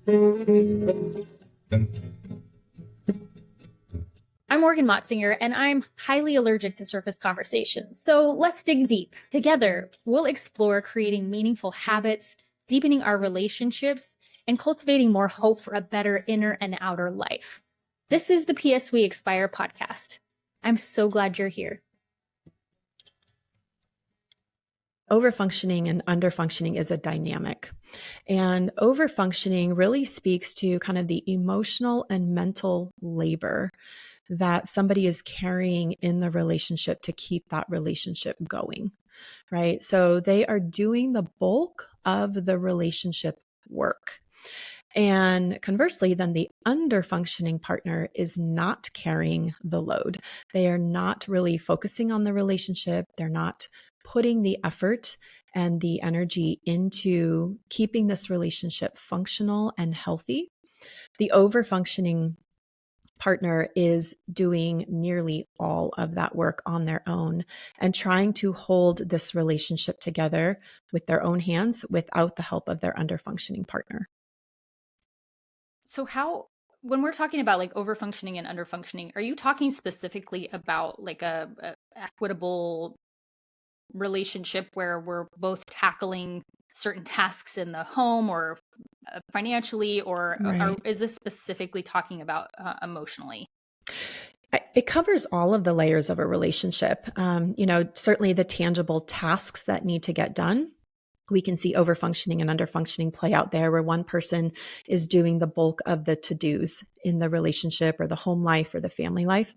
I'm Morgan Motzinger, and I'm highly allergic to surface conversations. So let's dig deep. Together, we'll explore creating meaningful habits, deepening our relationships, and cultivating more hope for a better inner and outer life. This is the PS We Expire podcast. I'm so glad you're here. Overfunctioning and underfunctioning is a dynamic. And overfunctioning really speaks to kind of the emotional and mental labor that somebody is carrying in the relationship to keep that relationship going, right? So they are doing the bulk of the relationship work. And conversely, then the underfunctioning partner is not carrying the load. They are not really focusing on the relationship. They're not putting the effort and the energy into keeping this relationship functional and healthy. The overfunctioning partner is doing nearly all of that work on their own and trying to hold this relationship together with their own hands without the help of their underfunctioning partner. So when we're talking about like overfunctioning and underfunctioning, are you talking specifically about like a equitable relationship where we're both tackling certain tasks in the home or financially, or Right. is this specifically talking about emotionally? It covers all of the layers of a relationship. Certainly the tangible tasks that need to get done. We can see overfunctioning and underfunctioning play out there, where one person is doing the bulk of the to-dos in the relationship or the home life or the family life.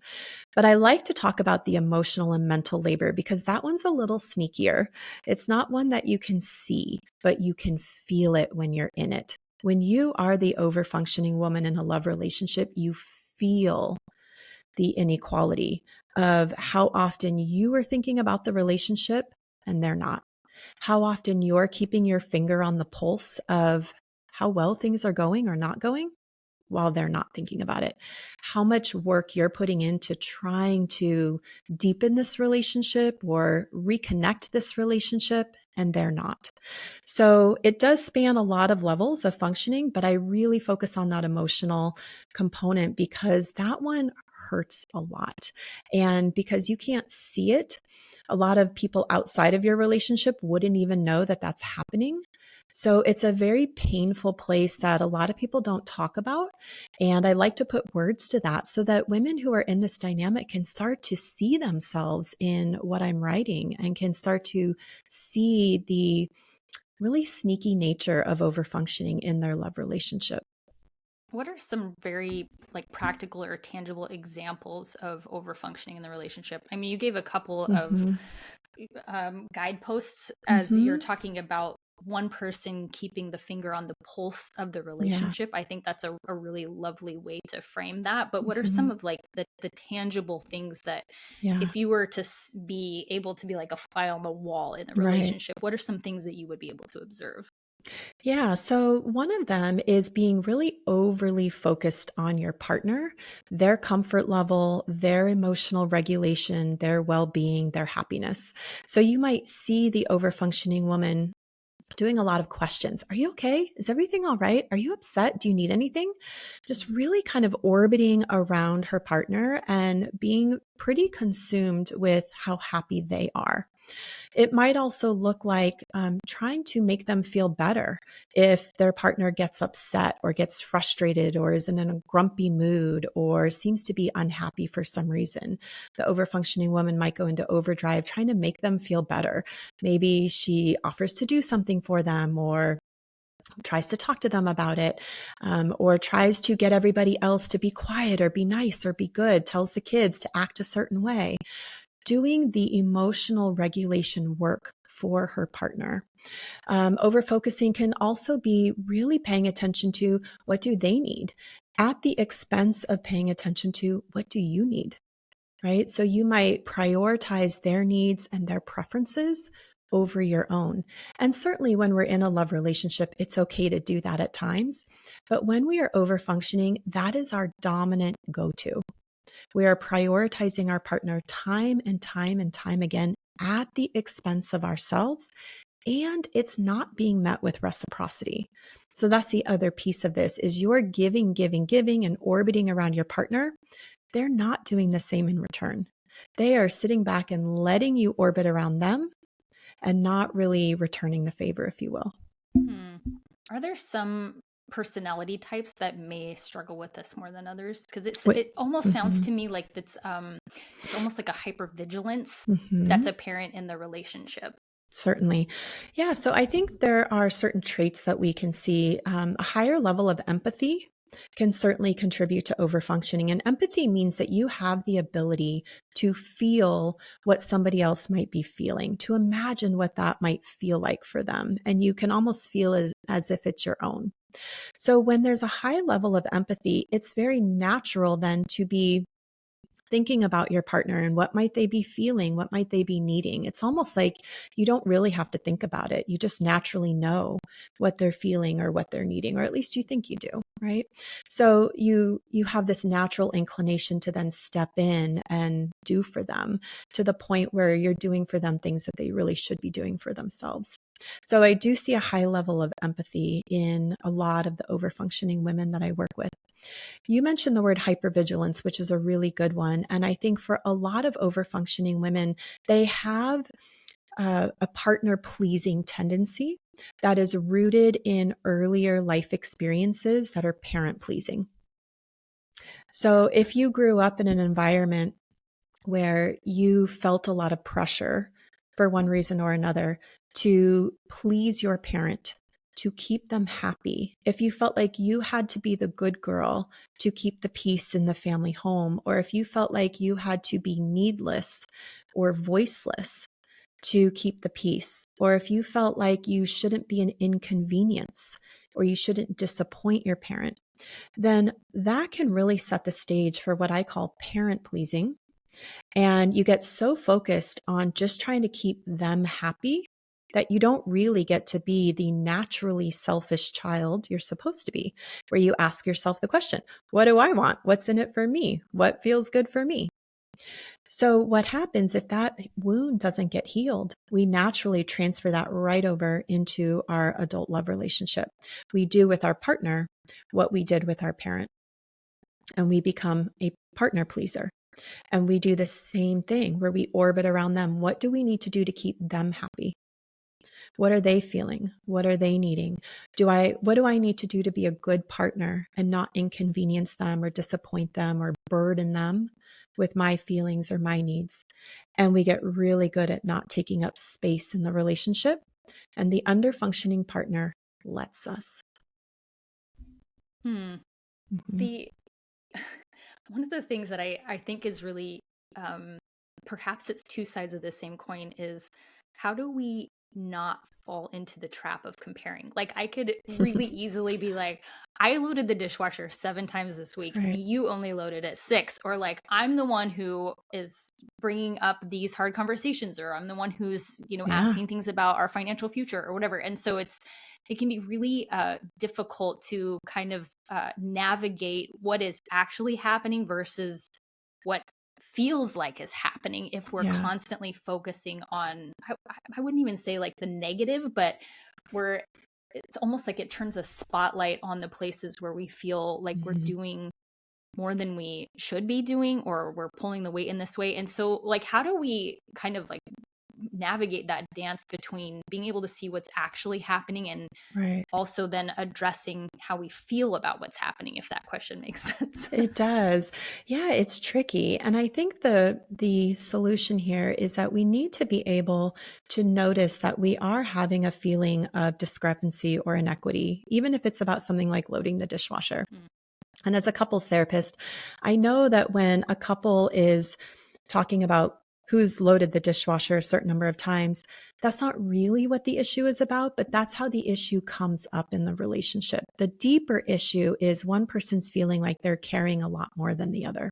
But I like to talk about the emotional and mental labor because that one's a little sneakier. It's not one that you can see, but you can feel it when you're in it. When you are the overfunctioning woman in a love relationship, you feel the inequality of how often you are thinking about the relationship and they're not. How often you're keeping your finger on the pulse of how well things are going or not going while they're not thinking about it. How much work you're putting into trying to deepen this relationship or reconnect this relationship, and they're not. So it does span a lot of levels of functioning, but I really focus on that emotional component because that one hurts a lot. And because you can't see it, a lot of people outside of your relationship wouldn't even know that that's happening. So it's a very painful place that a lot of people don't talk about. And I like to put words to that so that women who are in this dynamic can start to see themselves in what I'm writing and can start to see the really sneaky nature of overfunctioning in their love relationship. What are some very like practical or tangible examples of overfunctioning in the relationship? I mean, you gave a couple of Mm-hmm. guideposts as you're Mm-hmm. talking about one person keeping the finger on the pulse of the Yeah. relationship. I think that's a really lovely way to frame that. But what are Mm-hmm. some of like the tangible things that Yeah. if you were to be able to be like a fly on the wall in the Right. relationship, what are some things that you would be able to observe? Yeah. So one of them is being really overly focused on your partner, their comfort level, their emotional regulation, their well-being, their happiness. So you might see the overfunctioning woman doing a lot of questions. Are you okay? Is everything all right? Are you upset? Do you need anything? Just really kind of orbiting around her partner and being pretty consumed with how happy they are. It might also look like trying to make them feel better if their partner gets upset or gets frustrated or is in a grumpy mood or seems to be unhappy for some reason. The overfunctioning woman might go into overdrive trying to make them feel better. Maybe she offers to do something for them or tries to talk to them about it, or tries to get everybody else to be quiet or be nice or be good, tells the kids to act a certain way, doing the emotional regulation work for her partner. Over focusing can also be really paying attention to what do they need at the expense of paying attention to what do you need, right? So you might prioritize their needs and their preferences over your own. And certainly when we're in a love relationship, it's okay to do that at times. But when we are over functioning, that is our dominant go-to. We are prioritizing our partner time and time and time again at the expense of ourselves and it's not being met with reciprocity. So that's the other piece of this is you're giving, giving, giving and orbiting around your partner. They're not doing the same in return. They are sitting back and letting you orbit around them and not really returning the favor, if you will. Hmm. Are there some personality types that may struggle with this more than others? Because What, it almost sounds mhm, to me like it's almost like a hypervigilance that's mhm. apparent in the relationship. Certainly. Yeah. So I think there are certain traits that we can see. A higher level of empathy can certainly contribute to overfunctioning. And empathy means that you have the ability to feel what somebody else might be feeling, to imagine what that might feel like for them. And you can almost feel as if it's your own. So when there's a high level of empathy, it's very natural then to be thinking about your partner and what might they be feeling, what might they be needing. It's almost like you don't really have to think about it. You just naturally know what they're feeling or what they're needing, or at least you think you do, right? So you have this natural inclination to then step in and do for them to the point where you're doing for them things that they really should be doing for themselves. So I do see a high level of empathy in a lot of the overfunctioning women that I work with. You mentioned the word hypervigilance, which is a really good one. And I think for a lot of overfunctioning women, they have a partner pleasing tendency that is rooted in earlier life experiences that are parent pleasing. So if you grew up in an environment where you felt a lot of pressure for one reason or another to please your parent, to keep them happy. If you felt like you had to be the good girl to keep the peace in the family home, or if you felt like you had to be needless or voiceless to keep the peace, or if you felt like you shouldn't be an inconvenience or you shouldn't disappoint your parent, then that can really set the stage for what I call parent pleasing, and you get so focused on just trying to keep them happy that you don't really get to be the naturally selfish child you're supposed to be, where you ask yourself the question, what do I want? What's in it for me? What feels good for me? So, what happens if that wound doesn't get healed? We naturally transfer that right over into our adult love relationship. We do with our partner what we did with our parent, and we become a partner pleaser. And we do the same thing where we orbit around them. What do we need to do to keep them happy? What are they feeling? What are they needing? What do I need to do to be a good partner and not inconvenience them or disappoint them or burden them with my feelings or my needs? And we get really good at not taking up space in the relationship. And the underfunctioning partner lets us. Hmm. Mhm. The one of the things that I think is really um, perhaps it's two sides of the same coin is how do we not fall into the trap of comparing? Like I could really easily be like, I loaded the dishwasher 7 times this week and Right. you only loaded it 6, or like I'm the one who is bringing up these hard conversations, or I'm the one who's Yeah. asking things about our financial future or whatever. And so it can be really difficult to kind of navigate what is actually happening versus what feels like is happening if we're Yeah. constantly focusing on I wouldn't even say like the negative, but we're it's almost like it turns a spotlight on the places where we feel like we're Mhm. doing more than we should be doing, or we're pulling the weight in this way. And so like how do we kind of like navigate that dance between being able to see what's actually happening and Right. also then addressing how we feel about what's happening, if that question makes sense. It does. Yeah, it's tricky. And I think the solution here is that we need to be able to notice that we are having a feeling of discrepancy or inequity, even if it's about something like loading the dishwasher. Mm. And as a couples therapist, I know that when a couple is talking about who's loaded the dishwasher a certain number of times, that's not really what the issue is about, but that's how the issue comes up in the relationship. The deeper issue is one person's feeling like they're carrying a lot more than the other.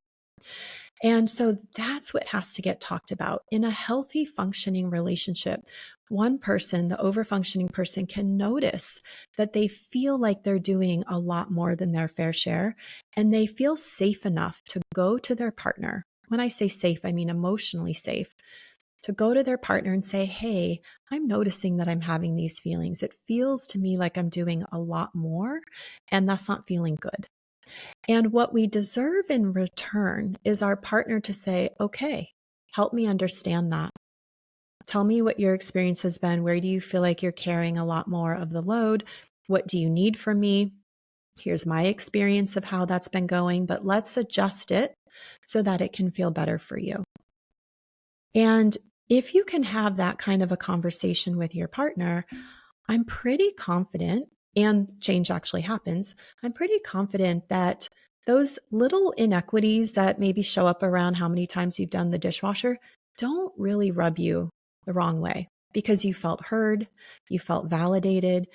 And so that's what has to get talked about. In a healthy, functioning relationship, one person, the overfunctioning person, can notice that they feel like they're doing a lot more than their fair share, and they feel safe enough to go to their partner. When I say safe, I mean emotionally safe, to go to their partner and say, hey, I'm noticing that I'm having these feelings. It feels to me like I'm doing a lot more, and that's not feeling good. And what we deserve in return is our partner to say, okay, help me understand that. Tell me what your experience has been. Where do you feel like you're carrying a lot more of the load? What do you need from me? Here's my experience of how that's been going, but let's adjust it so that it can feel better for you. And if you can have that kind of a conversation with your partner, I'm pretty confident, and change actually happens, I'm pretty confident that those little inequities that maybe show up around how many times you've done the dishwasher don't really rub you the wrong way, because you felt heard, you felt validated,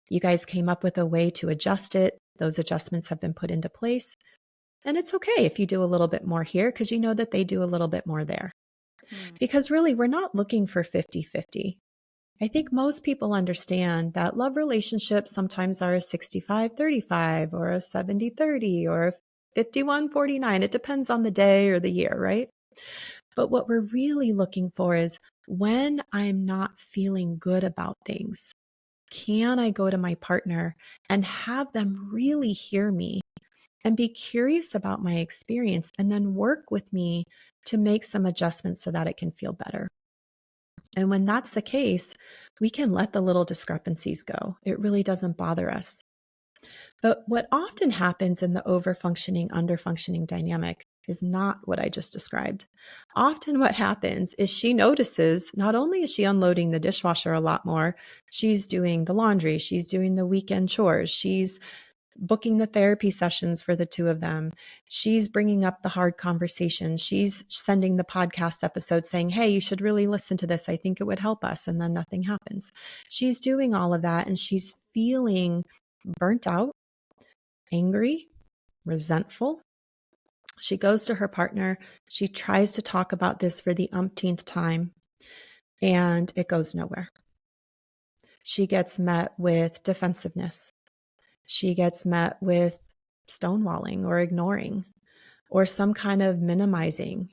you guys came up with a way to adjust it. Those adjustments have been put into place. And it's okay if you do a little bit more here, because you know that they do a little bit more there. Because really, we're not looking for 50-50. I think most people understand that love relationships sometimes are a 65-35 or a 70-30 or a 51-49. It depends on the day or the year, right? But what we're really looking for is, when I'm not feeling good about things, can I go to my partner and have them really hear me and be curious about my experience, and then work with me to make some adjustments so that it can feel better? And when that's the case, we can let the little discrepancies go. It really doesn't bother us. But what often happens in the overfunctioning, underfunctioning dynamic is not what I just described. Often what happens is she notices not only is she unloading the dishwasher a lot more, she's doing the laundry, she's doing the weekend chores, she's booking the therapy sessions for the two of them. She's bringing up the hard conversations. She's sending the podcast episode saying, hey, you should really listen to this. I think it would help us. And then nothing happens. She's doing all of that, and she's feeling burnt out, angry, resentful. She goes to her partner. She tries to talk about this for the umpteenth time, and it goes nowhere. She gets met with defensiveness. She gets met with stonewalling or ignoring or some kind of minimizing.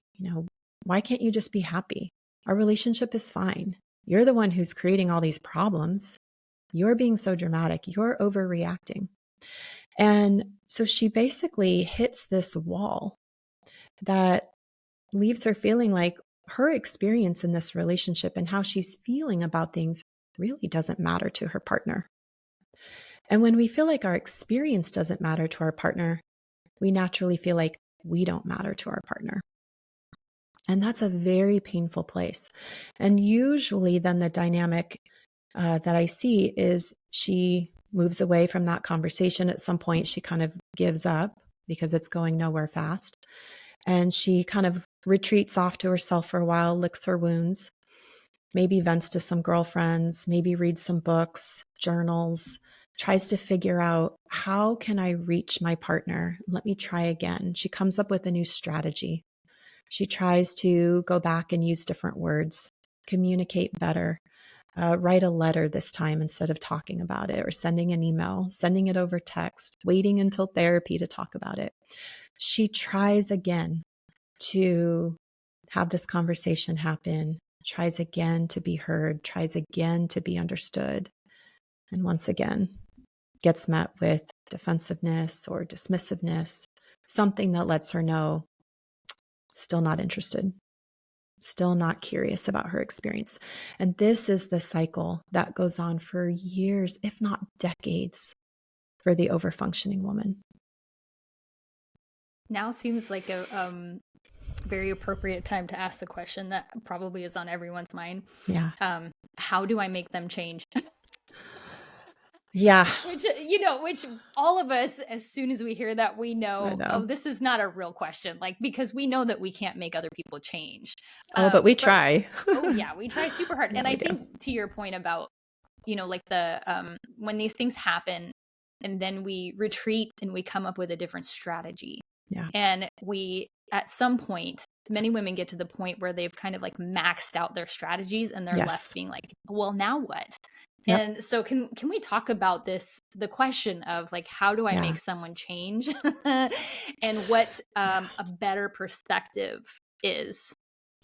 Why can't you just be happy? Our relationship is fine. You're the one who's creating all these problems. You're being so dramatic. You're overreacting. And so she basically hits this wall that leaves her feeling like her experience in this relationship and how she's feeling about things really doesn't matter to her partner. And when we feel like our experience doesn't matter to our partner, we naturally feel like we don't matter to our partner. And that's a very painful place. And usually then the dynamic that I see is she moves away from that conversation. At some point, she kind of gives up because it's going nowhere fast. And she kind of retreats off to herself for a while, licks her wounds, maybe vents to some girlfriends, maybe reads some books, journals, tries to figure out, how can I reach my partner? Let me try again. She comes up with a new strategy. She tries to go back and use different words, communicate better, write a letter this time instead of talking about it, or sending an email, sending it over text, waiting until therapy to talk about it. She tries again to have this conversation happen, tries again to be heard, tries again to be understood. And once again, gets met with defensiveness or dismissiveness, something that lets her know, still not interested, still not curious about her experience. And this is the cycle that goes on for years, if not decades, for the overfunctioning woman. Now seems like a very appropriate time to ask the question that probably is on everyone's mind. Yeah. How do I make them change? Yeah. Which all of us, as soon as we hear that, we know, oh, this is not a real question. Because we know that we can't make other people change. But we try. Oh yeah, we try super hard. Yeah, and I think to your point about, when these things happen and then we retreat and we come up with a different strategy. Yeah. And we, at some point, many women get to the point where they've kind of maxed out their strategies, and they're left being like, well, now what? Yep. And so can we talk about the question of how do I make someone change and what a better perspective is?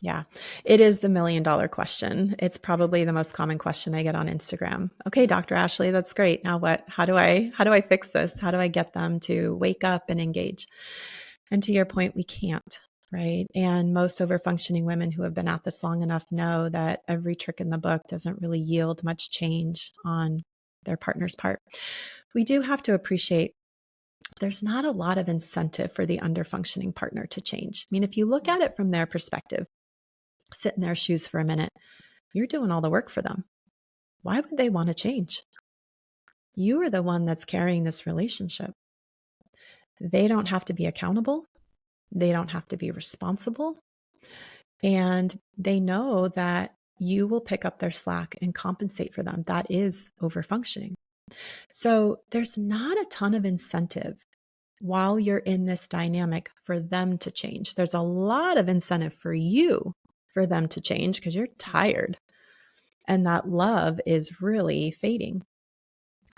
Yeah. It is the $1,000,000 question. It's probably the most common question I get on Instagram. Okay, Dr. Ashley, that's great. Now what? How do I fix this? How do I get them to wake up and engage? And to your point, we can't, right? And most overfunctioning women who have been at this long enough know that every trick in the book doesn't really yield much change on their partner's part. We do have to appreciate there's not a lot of incentive for the underfunctioning partner to change. I mean, if you look at it from their perspective, sit in their shoes for a minute, you're doing all the work for them. Why would they want to change? You are the one that's carrying this relationship. They don't have to be accountable. They don't have to be responsible. And they know that you will pick up their slack and compensate for them. That is overfunctioning. So there's not a ton of incentive while you're in this dynamic for them to change. There's a lot of incentive for you for them to change because you're tired and that love is really fading.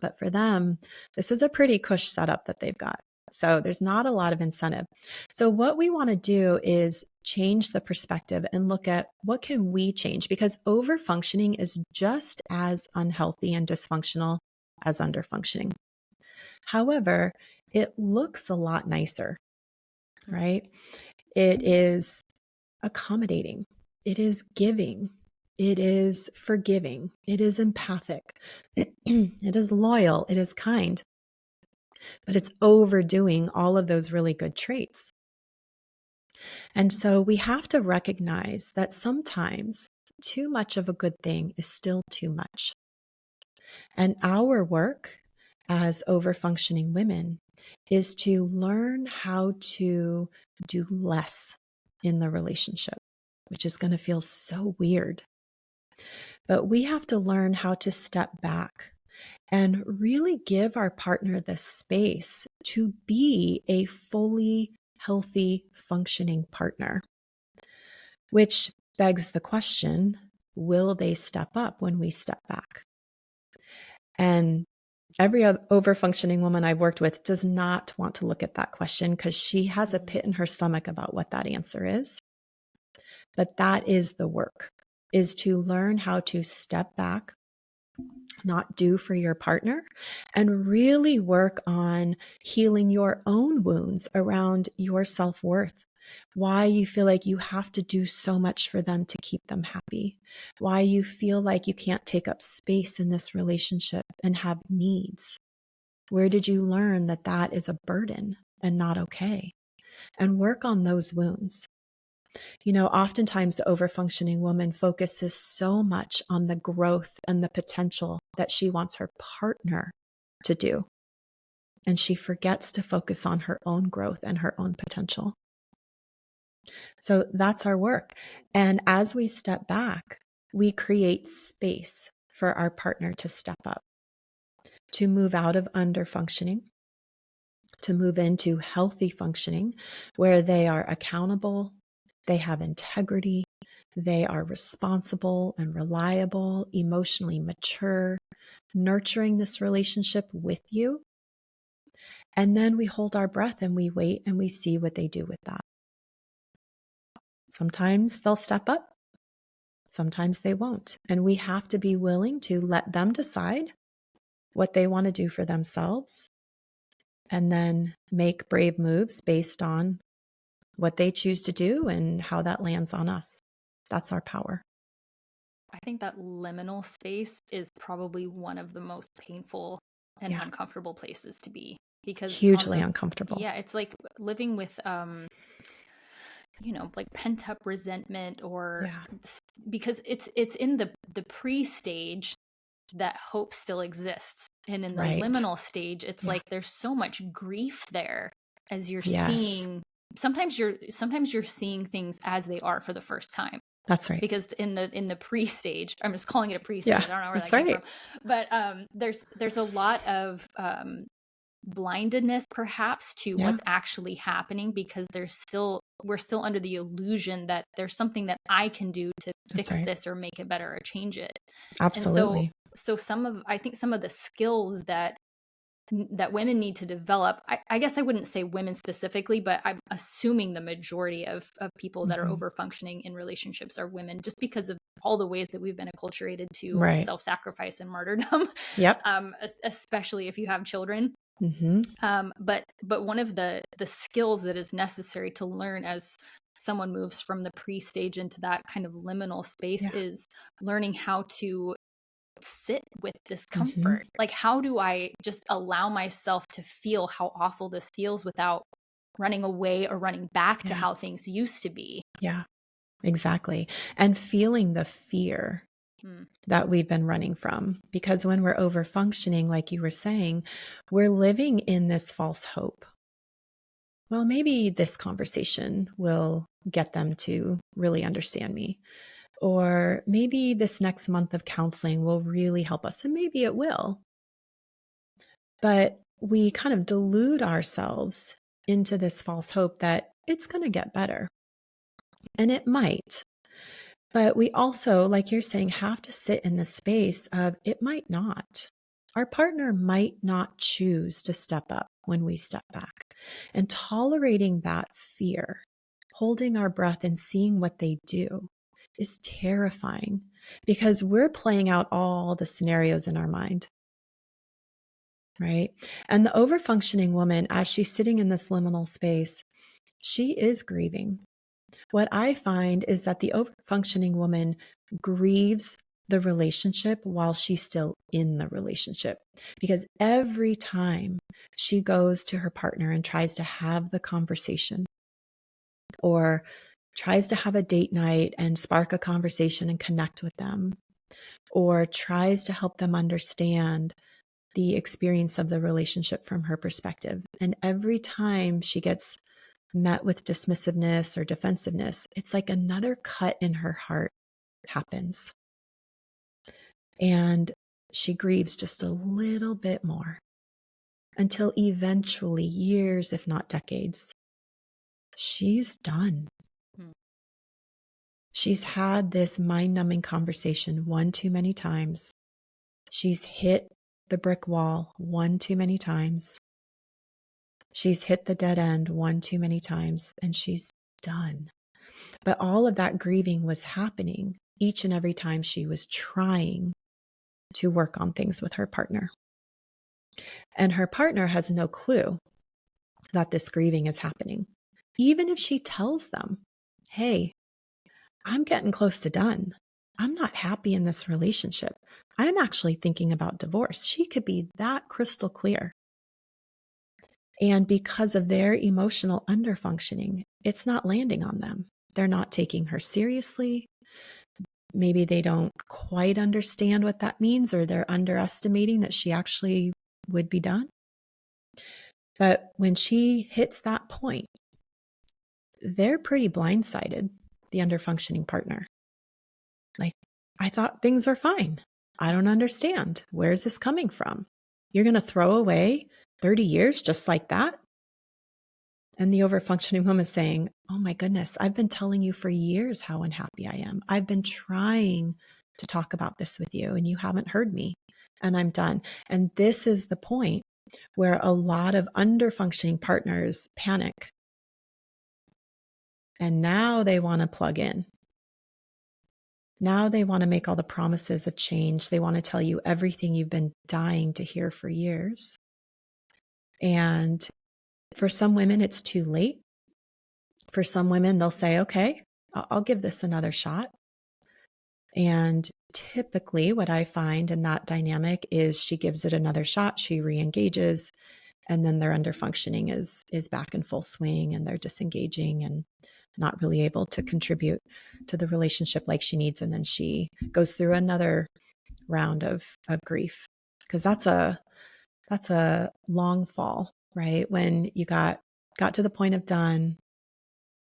But for them, this is a pretty cush setup that they've got. So there's not a lot of incentive. So what we want to do is change the perspective and look at what can we change, because overfunctioning is just as unhealthy and dysfunctional as underfunctioning. However, it looks a lot nicer, right? It is accommodating. It is giving. It is forgiving. It is empathic. It is loyal. It is kind. But it's overdoing all of those really good traits. And so we have to recognize that sometimes too much of a good thing is still too much. And our work as overfunctioning women is to learn how to do less in the relationship, which is going to feel so weird. But we have to learn how to step back and really give our partner the space to be a fully healthy, functioning partner, which begs the question, will they step up when we step back? And every overfunctioning woman I've worked with does not want to look at that question because she has a pit in her stomach about what that answer is. But that is the work, is to learn how to step back, not do for your partner, and really work on healing your own wounds around your self-worth. Why you feel like you have to do so much for them to keep them happy. Why you feel like you can't take up space in this relationship and have needs. Where did you learn that that is a burden and not okay? And work on those wounds. You know, oftentimes the overfunctioning woman focuses so much on the growth and the potential that she wants her partner to do. And she forgets to focus on her own growth and her own potential. So that's our work. And as we step back, we create space for our partner to step up, to move out of underfunctioning, to move into healthy functioning, where they are accountable, they have integrity, they are responsible and reliable, emotionally mature, nurturing this relationship with you. And then we hold our breath and we wait and we see what they do with that. Sometimes they'll step up, sometimes they won't. And we have to be willing to let them decide what they want to do for themselves and then make brave moves based on what they choose to do and how that lands on us. That's our power. I think that liminal space is probably one of the most painful and Yeah. uncomfortable places to be, because Hugely uncomfortable. yeah, it's like living with like pent up resentment, or Yeah. because it's in the pre-stage that hope still exists, and in the Right. liminal stage it's Yeah. like there's so much grief there as you're Yes. seeing. Sometimes you're seeing things as they are for the first time, That's right. because in the pre-stage, I'm just calling it a pre-stage, Yeah. I don't know where That's that came right. from, but there's a lot of blindedness perhaps to Yeah. what's actually happening, because we're still under the illusion that there's something that I can do to That's fix right. this or make it better or change it. And Absolutely. so I think some of the skills that that women need to develop. I guess I wouldn't say women specifically, but I'm assuming the majority of people that are Mhm. over functioning in relationships are women, just because of all the ways that we've been acculturated to Right. self-sacrifice and martyrdom, Yep. especially if you have children. Mhm. But one of the skills that is necessary to learn as someone moves from the pre-stage into that kind of liminal space Yeah. is learning how to sit with Mhm. discomfort. Like, how do I just allow myself to feel how awful this feels without running away or running back to Yeah. how things used to be? Yeah. Exactly. And feeling the fear Mm, that we've been running from. Because when we're over functioning, like you were saying, we're living in this false hope. Well, maybe this conversation will get them to really understand me. Or maybe this next month of counseling will really help us. And maybe it will. But we kind of delude ourselves into this false hope that it's going to get better. And it might. But we also, like you're saying, have to sit in the space of it might not. Our partner might not choose to step up when we step back. And tolerating that fear, holding our breath and seeing what they do is terrifying because we're playing out all the scenarios in our mind, right? And the overfunctioning woman, as she's sitting in this liminal space, she is grieving. What I find is that the overfunctioning woman grieves the relationship while she's still in the relationship. Because every time she goes to her partner and tries to have the conversation or tries to have a date night and spark a conversation and connect with them, or tries to help them understand the experience of the relationship from her perspective. And every time she gets met with dismissiveness or defensiveness, it's like another cut in her heart happens. And she grieves just a little bit more until eventually, years, if not decades, she's done. mm, She's had this mind numbing conversation one too many times. She's hit the brick wall one too many times. She's hit the dead end one too many times, and she's done. But all of that grieving was happening each and every time she was trying to work on things with her partner. And her partner has no clue that this grieving is happening. Even if she tells them, hey, I'm getting close to done. I'm not happy in this relationship. I'm actually thinking about divorce. She could be that crystal clear. And because of their emotional underfunctioning, it's not landing on them. They're not taking her seriously. Maybe they don't quite understand what that means, or they're underestimating that she actually would be done. But when she hits that point, they're pretty blindsided, the underfunctioning partner. Like, I thought things were fine. I don't understand. Where's this coming from? You're going to throw away 30 years just like that? And the overfunctioning woman is saying, oh my goodness, I've been telling you for years how unhappy I am. I've been trying to talk about this with you and you haven't heard me, and I'm done. And this is the point where a lot of underfunctioning partners panic. And now they want to plug in. Now they want to make all the promises of change. They want to tell you everything you've been dying to hear for years. And for some women, it's too late. For some women, they'll say, okay, I'll give this another shot. And typically what I find in that dynamic is she gives it another shot, she re-engages, and then their underfunctioning is back in full swing and they're disengaging and not really able to contribute to the relationship like she needs. And then she goes through another round of grief. Because that's a long fall, right? When you got to the point of done,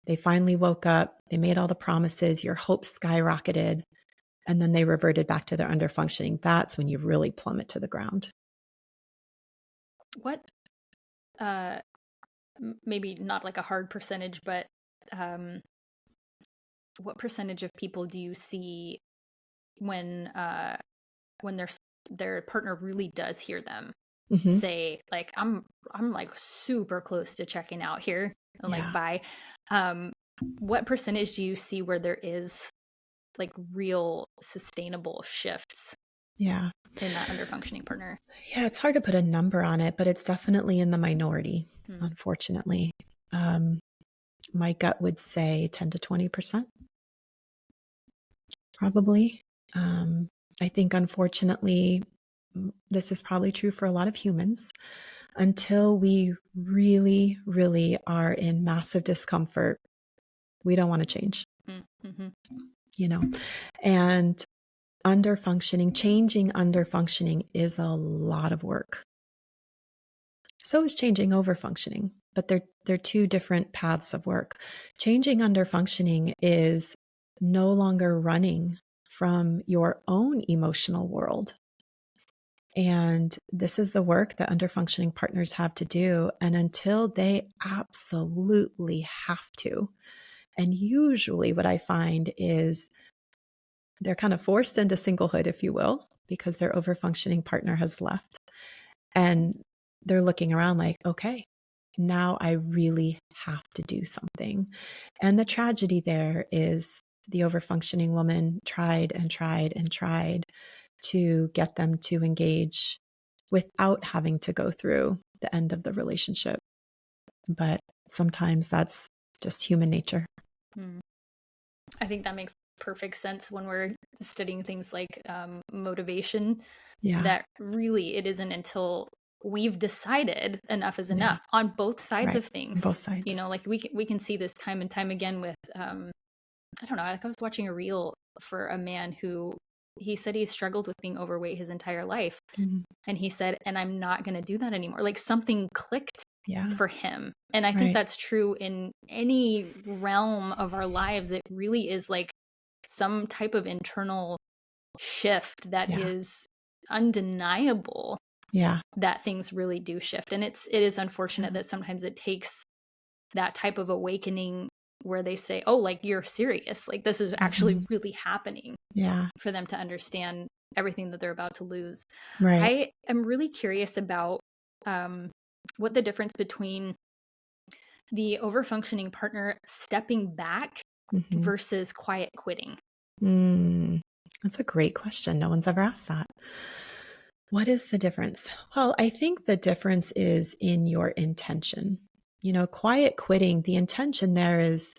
they finally woke up, they made all the promises, your hopes skyrocketed, and then they reverted back to their underfunctioning. That's when you really plummet to the ground. what maybe not like a hard percentage, but um, what percentage of people do you see when when their partner really does hear them Mhm. say like I'm like super close to checking out here and like Yeah. bye. Um, what percentage do you see where there is like real sustainable shifts Yeah. in that underfunctioning partner? Yeah, it's hard to put a number on it, but it's definitely in the minority, Hmm. unfortunately. Um, my gut would say 10 to 20%, probably. Um, I think, unfortunately, this is probably true for a lot of humans. Until we really, really are in massive discomfort, we don't want to change, Mm-hmm. you know? And underfunctioning, changing underfunctioning is a lot of work. So is changing overfunctioning, but they're two different paths of work. Changing underfunctioning is no longer running from your own emotional world. And this is the work that underfunctioning partners have to do. And until they absolutely have to, and usually what I find is they're kind of forced into singlehood, if you will, because their overfunctioning partner has left. And they're looking around like, okay, now I really have to do something. And the tragedy there is the overfunctioning woman tried and tried and tried to get them to engage without having to go through the end of the relationship. But sometimes that's just human nature. Hmm. I think that makes perfect sense when we're studying things like motivation, Yeah. that really it isn't until we've decided enough is Yeah. enough on both sides Right. of On both things. You sides. know, like we can see this time and time again with I don't know, like I was watching a reel for a man who he said he struggled with being overweight his entire life. Mhm. And he said, and I'm not going to do that anymore. Like something clicked Yeah. for him. And I think Right. that's true in any realm of our lives. It really is like some type of internal shift that Yeah. is undeniable, Yeah. that things really do shift. And it is unfortunate Yeah. that sometimes it takes that type of awakening where they say, oh, like you're serious, like this is actually Mhm. really happening, Yeah. for them to understand everything that they're about to lose. Right. I am really curious about um, what the difference between the overfunctioning partner stepping back Mhm. versus quiet quitting. Mm. That's a great question. No one's ever asked that. What is the difference? Well, I think the difference is in your intention. Quiet quitting, the intention there is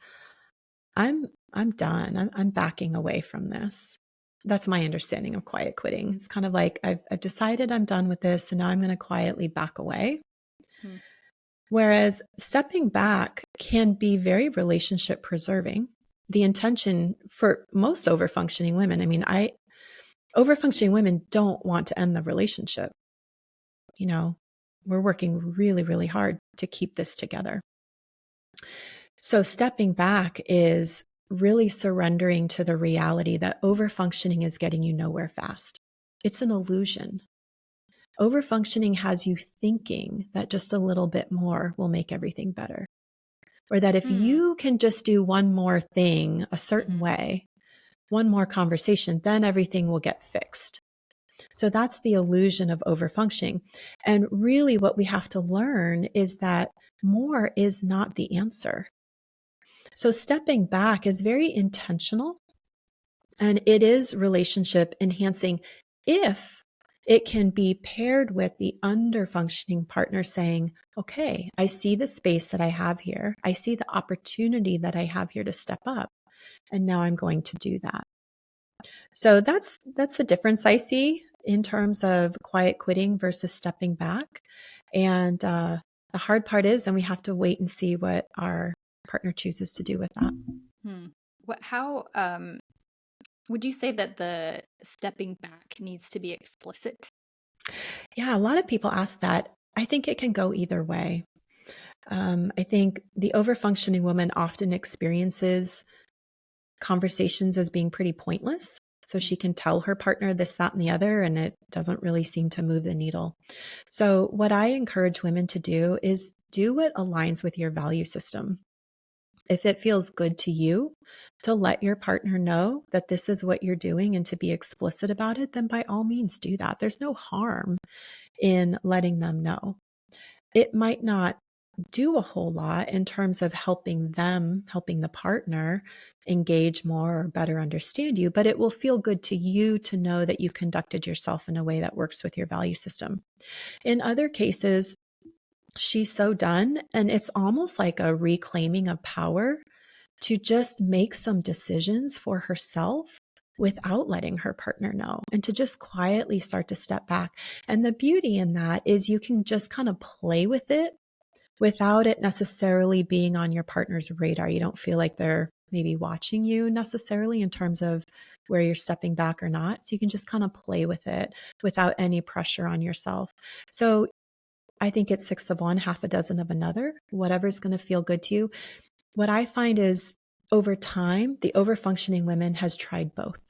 I'm done. I'm backing away from this. That's my understanding of quiet quitting. It's kind of like I've decided I'm done with this, and now I'm going to quietly back away. Hmm. Whereas stepping back can be very relationship preserving. The intention for most overfunctioning women, I mean, overfunctioning women don't want to end the relationship. You know, we're working really, really hard to keep this together. So stepping back is really surrendering to the reality that overfunctioning is getting you nowhere fast. It's an illusion. Overfunctioning has you thinking that just a little bit more will make everything better. Or that if Hmm. you can just do one more thing a certain Mhm. way, one more conversation, then everything will get fixed. So that's the illusion of overfunctioning. And really, what we have to learn is that more is not the answer. So stepping back is very intentional, and it is relationship enhancing if it can be paired with the underfunctioning partner saying, okay, I see the space that I have here. I see the opportunity that I have here to step up. And now I'm going to do that. So that's the difference I see in terms of quiet quitting versus stepping back. And the hard part is, and we have to wait and see what our partner chooses to do with that. Hmm. How would you say that the stepping back needs to be explicit? Yeah, a lot of people ask that. I think it can go either way. I think the overfunctioning woman often experiences conversations as being pretty pointless. So Hmm. she can tell her partner this, that, and the other, and it doesn't really seem to move the needle. So, what I encourage women to do is do what aligns with your value system. If it feels good to you to let your partner know that this is what you're doing and to be explicit about it, then by all means do that. There's no harm in letting them know. It might not do a whole lot in terms of helping the partner engage more or better understand you, but it will feel good to you to know that you conducted yourself in a way that works with your value system. In other cases, she's so done, and it's almost like a reclaiming of power to just make some decisions for herself without letting her partner know, and to just quietly start to step back. And the beauty in that is you can just kind of play with it without it necessarily being on your partner's radar. You don't feel like they're maybe watching you necessarily in terms of where you're stepping back or not. So you can just kind of play with it without any pressure on yourself. So I think it's 6 of one, half a dozen of another, whatever's going to feel good to you. What I find is over time, the overfunctioning woman has tried both.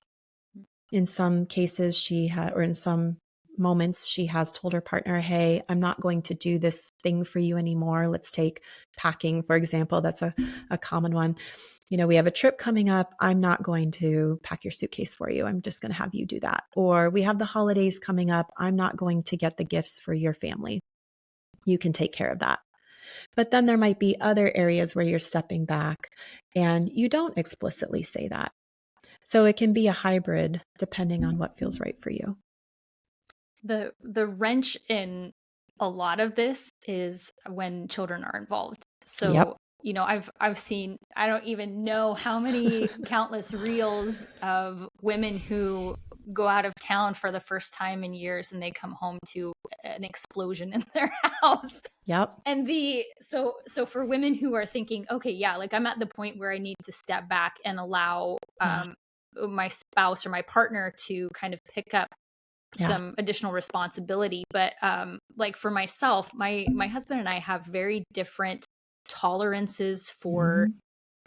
In some cases, or in some moments, she has told her partner, hey, I'm not going to do this thing for you anymore. Let's take packing, for example. That's a common one. We have a trip coming up. I'm not going to pack your suitcase for you. I'm just going to have you do that. Or we have the holidays coming up. I'm not going to get the gifts for your family. You can take care of that. But then there might be other areas where you're stepping back and you don't explicitly say that. So it can be a hybrid depending on what feels right for you. The wrench in a lot of this is when children are involved. So, Yep. I've seen, I don't even know how many countless reels of women who go out of town for the first time in years and they come home to an explosion in their house. Yep. And so for women who are thinking, okay, yeah, like I'm at the point where I need to step back and allow my spouse or my partner to kind of pick up some additional responsibility. But like for myself, my husband and I have very different tolerances for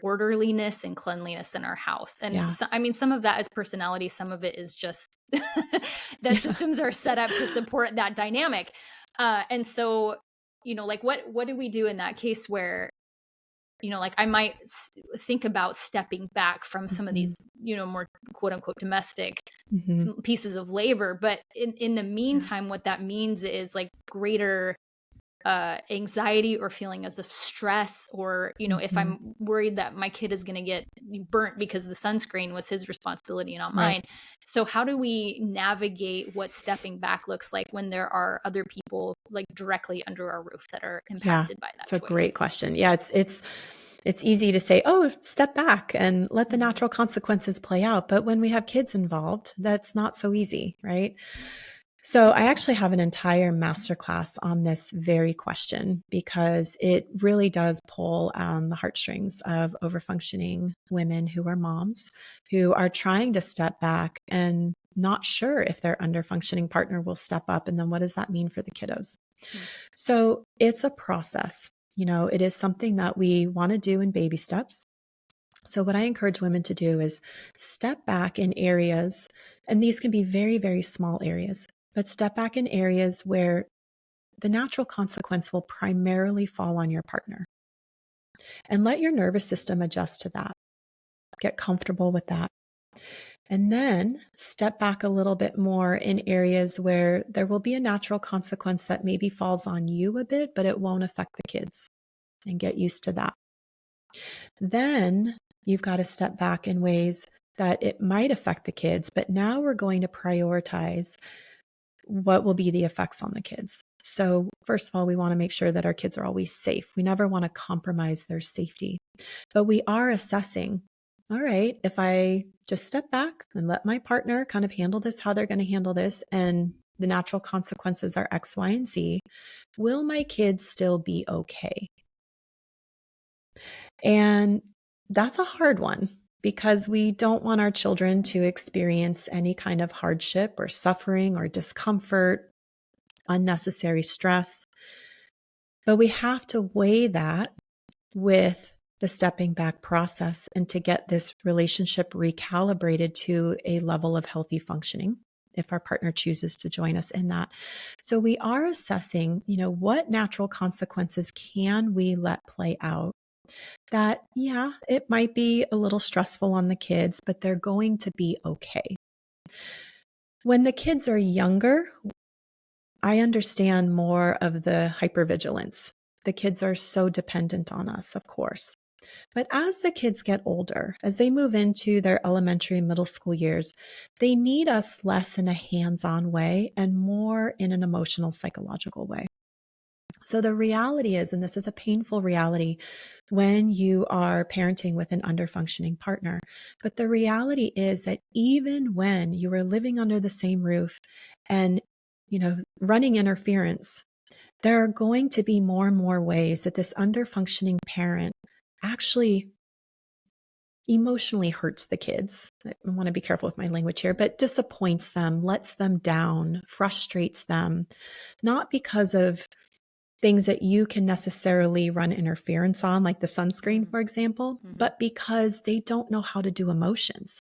orderliness and cleanliness in our house. And so, I mean, some of that is personality, some of it is just the systems are set up to support that dynamic. And so, like what do we do in that case where, like I might think about stepping back from some of these, more quote unquote domestic pieces of labor. But in the meantime, what that means is like greater anxiety or feeling as of stress, or if I'm worried that my kid is going to get burnt because the sunscreen was his responsibility and not mine. So how do we navigate what stepping back looks like when there are other people like directly under our roof that are impacted by that choice? It's a great question. It's easy to say, oh, step back and let the natural consequences play out. But when we have kids involved, that's not so easy, right? So I actually have an entire masterclass on this very question because it really does pull the heartstrings of overfunctioning women who are moms, who are trying to step back and not sure if their underfunctioning partner will step up. And then what does that mean for the kiddos? So it's a process. It is something that we want to do in baby steps. So what I encourage women to do is step back in areas, and these can be very, very small areas, but step back in areas where the natural consequence will primarily fall on your partner. And let your nervous system adjust to that. Get comfortable with that. And then step back a little bit more in areas where there will be a natural consequence that maybe falls on you a bit, but it won't affect the kids, and get used to that. Then you've got to step back in ways that it might affect the kids, but now we're going to prioritize what will be the effects on the kids. So first of all, we want to make sure that our kids are always safe. We never want to compromise their safety, but we are assessing, all right, if I just step back and let my partner kind of handle this, how they're going to handle this, and the natural consequences are X, Y, and Z, will my kids still be okay? And that's a hard one because we don't want our children to experience any kind of hardship or suffering or discomfort, unnecessary stress. But we have to weigh that with the stepping back process and to get this relationship recalibrated to a level of healthy functioning if our partner chooses to join us in that. So we are assessing, what natural consequences can we let play out that, it might be a little stressful on the kids, but they're going to be okay. When the kids are younger, I understand more of the hypervigilance. The kids are so dependent on us, of course. But as the kids get older, as they move into their elementary and middle school years, they need us less in a hands-on way and more in an emotional, psychological way. So the reality is, and this is a painful reality when you are parenting with an underfunctioning partner, but the reality is that even when you are living under the same roof and, running interference, there are going to be more and more ways that this underfunctioning parent actually emotionally hurts the kids. I want to be careful with my language here, but disappoints them, lets them down, frustrates them, not because of things that you can necessarily run interference on, like the sunscreen, for example, but because they don't know how to do emotions.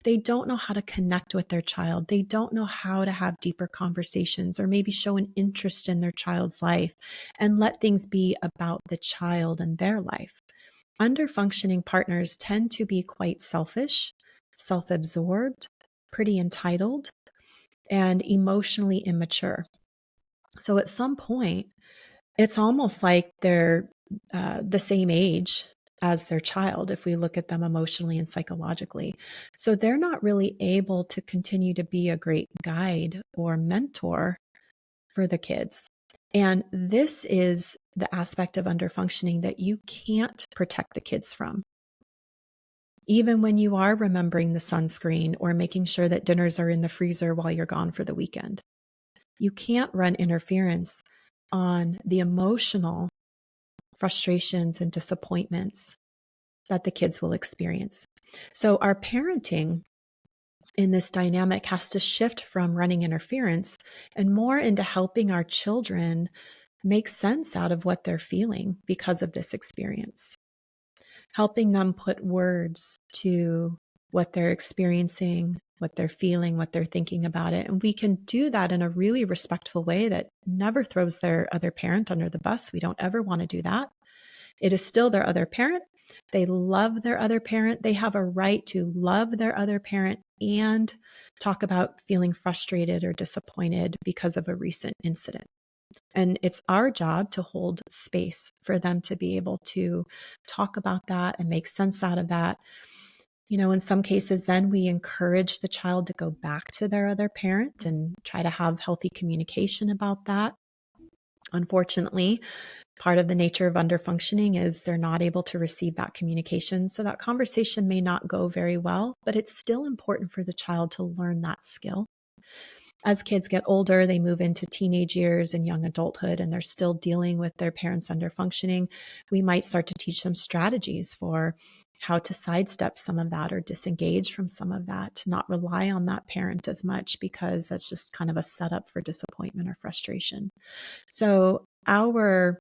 They don't know how to connect with their child. They don't know how to have deeper conversations or maybe show an interest in their child's life and let things be about the child and their life. Underfunctioning partners tend to be quite selfish, self-absorbed, pretty entitled, and emotionally immature. So at some point, it's almost like they're the same age as their child if we look at them emotionally and psychologically. So they're not really able to continue to be a great guide or mentor for the kids. And this is the aspect of underfunctioning that you can't protect the kids from. Even when you are remembering the sunscreen or making sure that dinners are in the freezer while you're gone for the weekend, you can't run interference on the emotional frustrations and disappointments that the kids will experience. So our parenting in this dynamic has to shift from running interference and more into helping our children make sense out of what they're feeling because of this experience. Helping them put words to what they're experiencing, what they're feeling, what they're thinking about it. And we can do that in a really respectful way that never throws their other parent under the bus. We don't ever want to do that. It is still their other parent. They love their other parent. They have a right to love their other parent and talk about feeling frustrated or disappointed because of a recent incident. And it's our job to hold space for them to be able to talk about that and make sense out of that. In some cases, then we encourage the child to go back to their other parent and try to have healthy communication about that. Unfortunately, part of the nature of underfunctioning is they're not able to receive that communication. So that conversation may not go very well, but it's still important for the child to learn that skill. As kids get older, they move into teenage years and young adulthood, and they're still dealing with their parents underfunctioning. We might start to teach them strategies for how to sidestep some of that or disengage from some of that, to not rely on that parent as much because that's just kind of a setup for disappointment or frustration. So our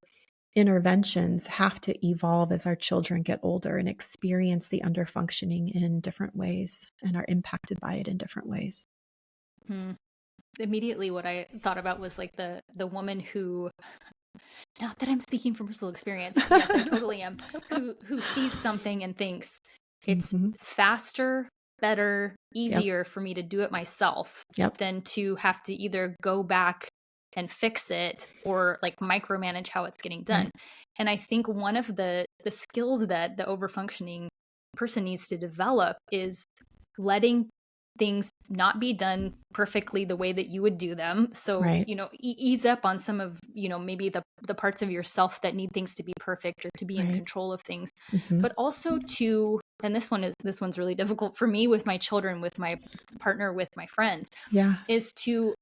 interventions have to evolve as our children get older and experience the underfunctioning in different ways and are impacted by it in different ways. Immediately what I thought about was like the woman who, not that I'm speaking from personal experience, yes, I totally am, who sees something and thinks it's faster, better, easier for me to do it myself than to have to either go back and fix it or like micromanage how it's getting done. And I think one of the skills that the overfunctioning person needs to develop is letting things not be done perfectly the way that you would do them. So, ease up on some of, maybe the parts of yourself that need things to be perfect or to be in control of things, but also to, and this one's really difficult for me with my children, with my partner, with my friends, is to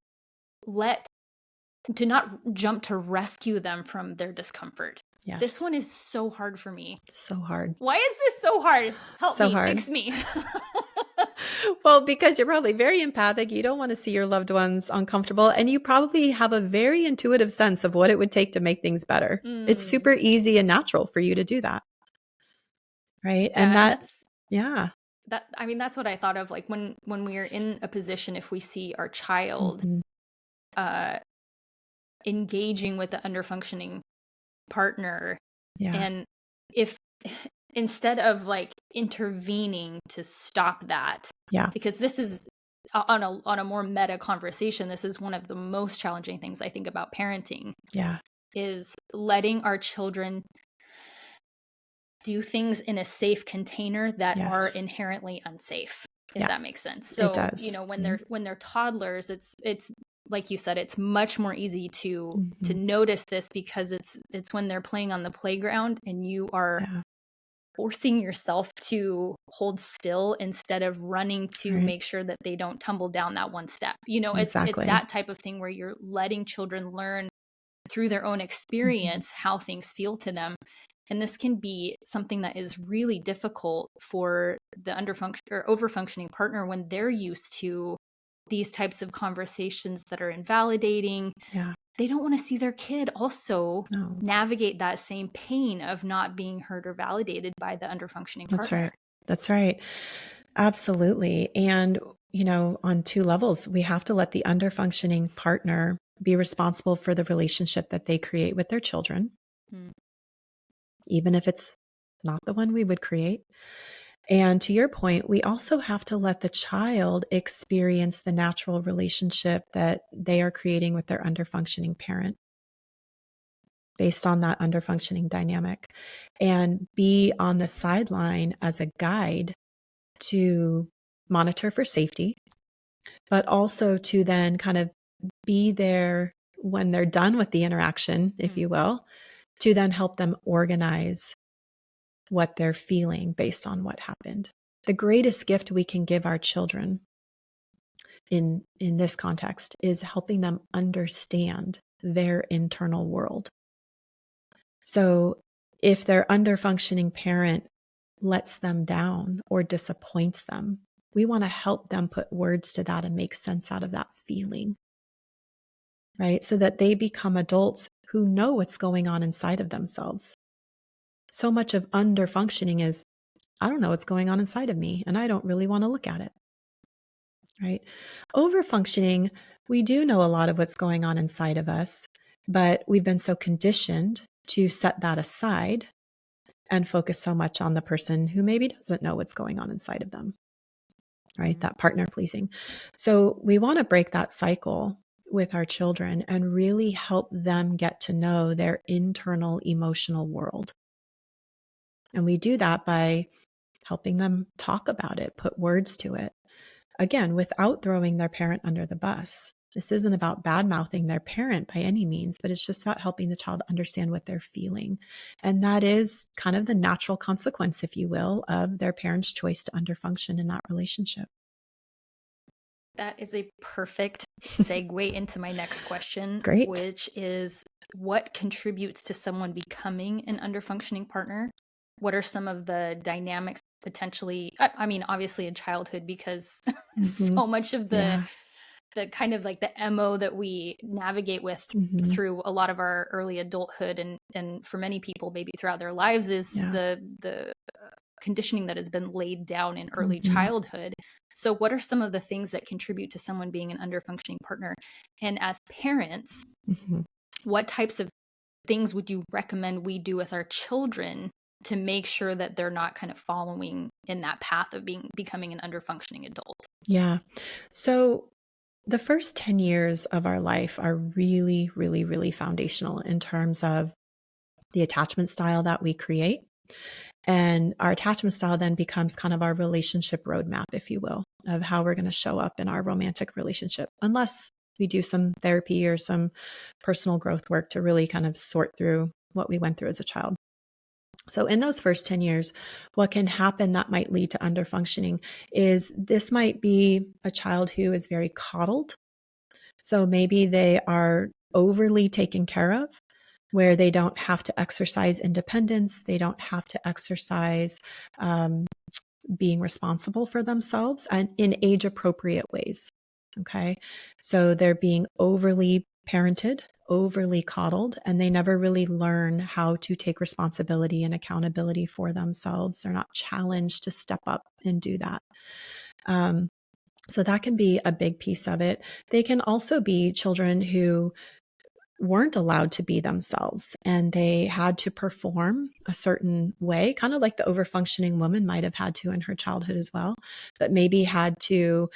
not jump to rescue them from their discomfort. Yes. This one is so hard for me. So hard. Why is this so hard? Help me, fix me. Well, because you're probably very empathic. You don't want to see your loved ones uncomfortable. And you probably have a very intuitive sense of what it would take to make things better. It's super easy and natural for you to do that. Right. And that's what I thought of, like when we're in a position, if we see our child engaging with the underfunctioning partner, and if instead of like intervening to stop that, because this is on a more meta conversation, this is one of the most challenging things I think about parenting. Yeah. Is letting our children do things in a safe container that are Yes. inherently unsafe, if Yeah, that makes sense. it So, does. when they're toddlers, it's like you said, it's much more easy to Mhm. notice this, because it's when they're playing on the playground and you are Yeah, forcing yourself to hold still instead of running that's to right. make sure that they don't tumble down that one step. It's Exactly. that type of thing where you're letting children learn through their own Mhm. experience how things feel to them. And this can be something that is really difficult for the underfunction or overfunctioning partner when they're used to these types of conversations that are invalidating. Yeah. They don't want to see their kid also No, navigate that same pain of not being heard or validated by the underfunctioning that's partner. right. That's right. Absolutely. And, on two levels, we have to let the underfunctioning partner be responsible for the relationship that they create with their children, Mm. even if it's not the one we would create. And to your point, we also have to let the child experience the natural relationship that they are creating with their underfunctioning parent based on that underfunctioning dynamic, and be on the sideline as a guide to monitor for safety, but also to then kind of be there when they're done with the interaction, if you will, to then help them organize what they're feeling based on what happened. The greatest gift we can give our children in this context is helping them understand their internal world. So if their underfunctioning parent lets them down or disappoints them, we want to help them put words to that and make sense out of that feeling, right? So that they become adults who know what's going on inside of themselves. So much of underfunctioning is, I don't know what's going on inside of me, and I don't really want to look at it, right? Overfunctioning, we do know a lot of what's going on inside of us, but we've been so conditioned to set that aside and focus so much on the person who maybe doesn't know what's going on inside of them, right? That partner pleasing. So we want to break that cycle with our children and really help them get to know their internal emotional world. And we do that by helping them talk about it, put words to it. Again, without throwing their parent under the bus. This isn't about bad mouthing their parent by any means, but it's just about helping the child understand what they're feeling. And that is kind of the natural consequence, if you will, of their parent's choice to underfunction in that relationship. That is a perfect segue into my next question, Great. which is, what contributes to someone becoming an underfunctioning partner? What are some of the dynamics potentially? I mean, obviously in childhood, because Mm-hmm. so much of Yeah. the kind of like the MO that we navigate with Mm-hmm. through a lot of our early adulthood, and for many people maybe throughout their lives, is Yeah. the conditioning that has been laid down in early Mm-hmm. childhood. So what are some of the things that contribute to someone being an underfunctioning partner? And as parents, Mm-hmm. what types of things would you recommend we do with our children to make sure that they're not kind of following in that path of becoming an underfunctioning adult? Yeah. So the first 10 years of our life are really, really, really foundational in terms of the attachment style that we create. And our attachment style then becomes kind of our relationship roadmap, if you will, of how we're going to show up in our romantic relationship, unless we do some therapy or some personal growth work to really kind of sort through what we went through as a child. So in those first 10 years, what can happen that might lead to underfunctioning is this might be a child who is very coddled. So maybe they are overly taken care of, where they don't have to exercise independence. They don't have to exercise um, being responsible for themselves and in age appropriate ways. Okay. So they're being overly parented, overly coddled, and they never really learn how to take responsibility and accountability for themselves. They're not challenged to step up and do that. Um, so that can be a big piece of it. They can also be children who weren't allowed to be themselves and they had to perform a certain way, kind of like the overfunctioning woman might have had to in her childhood as well, but maybe had to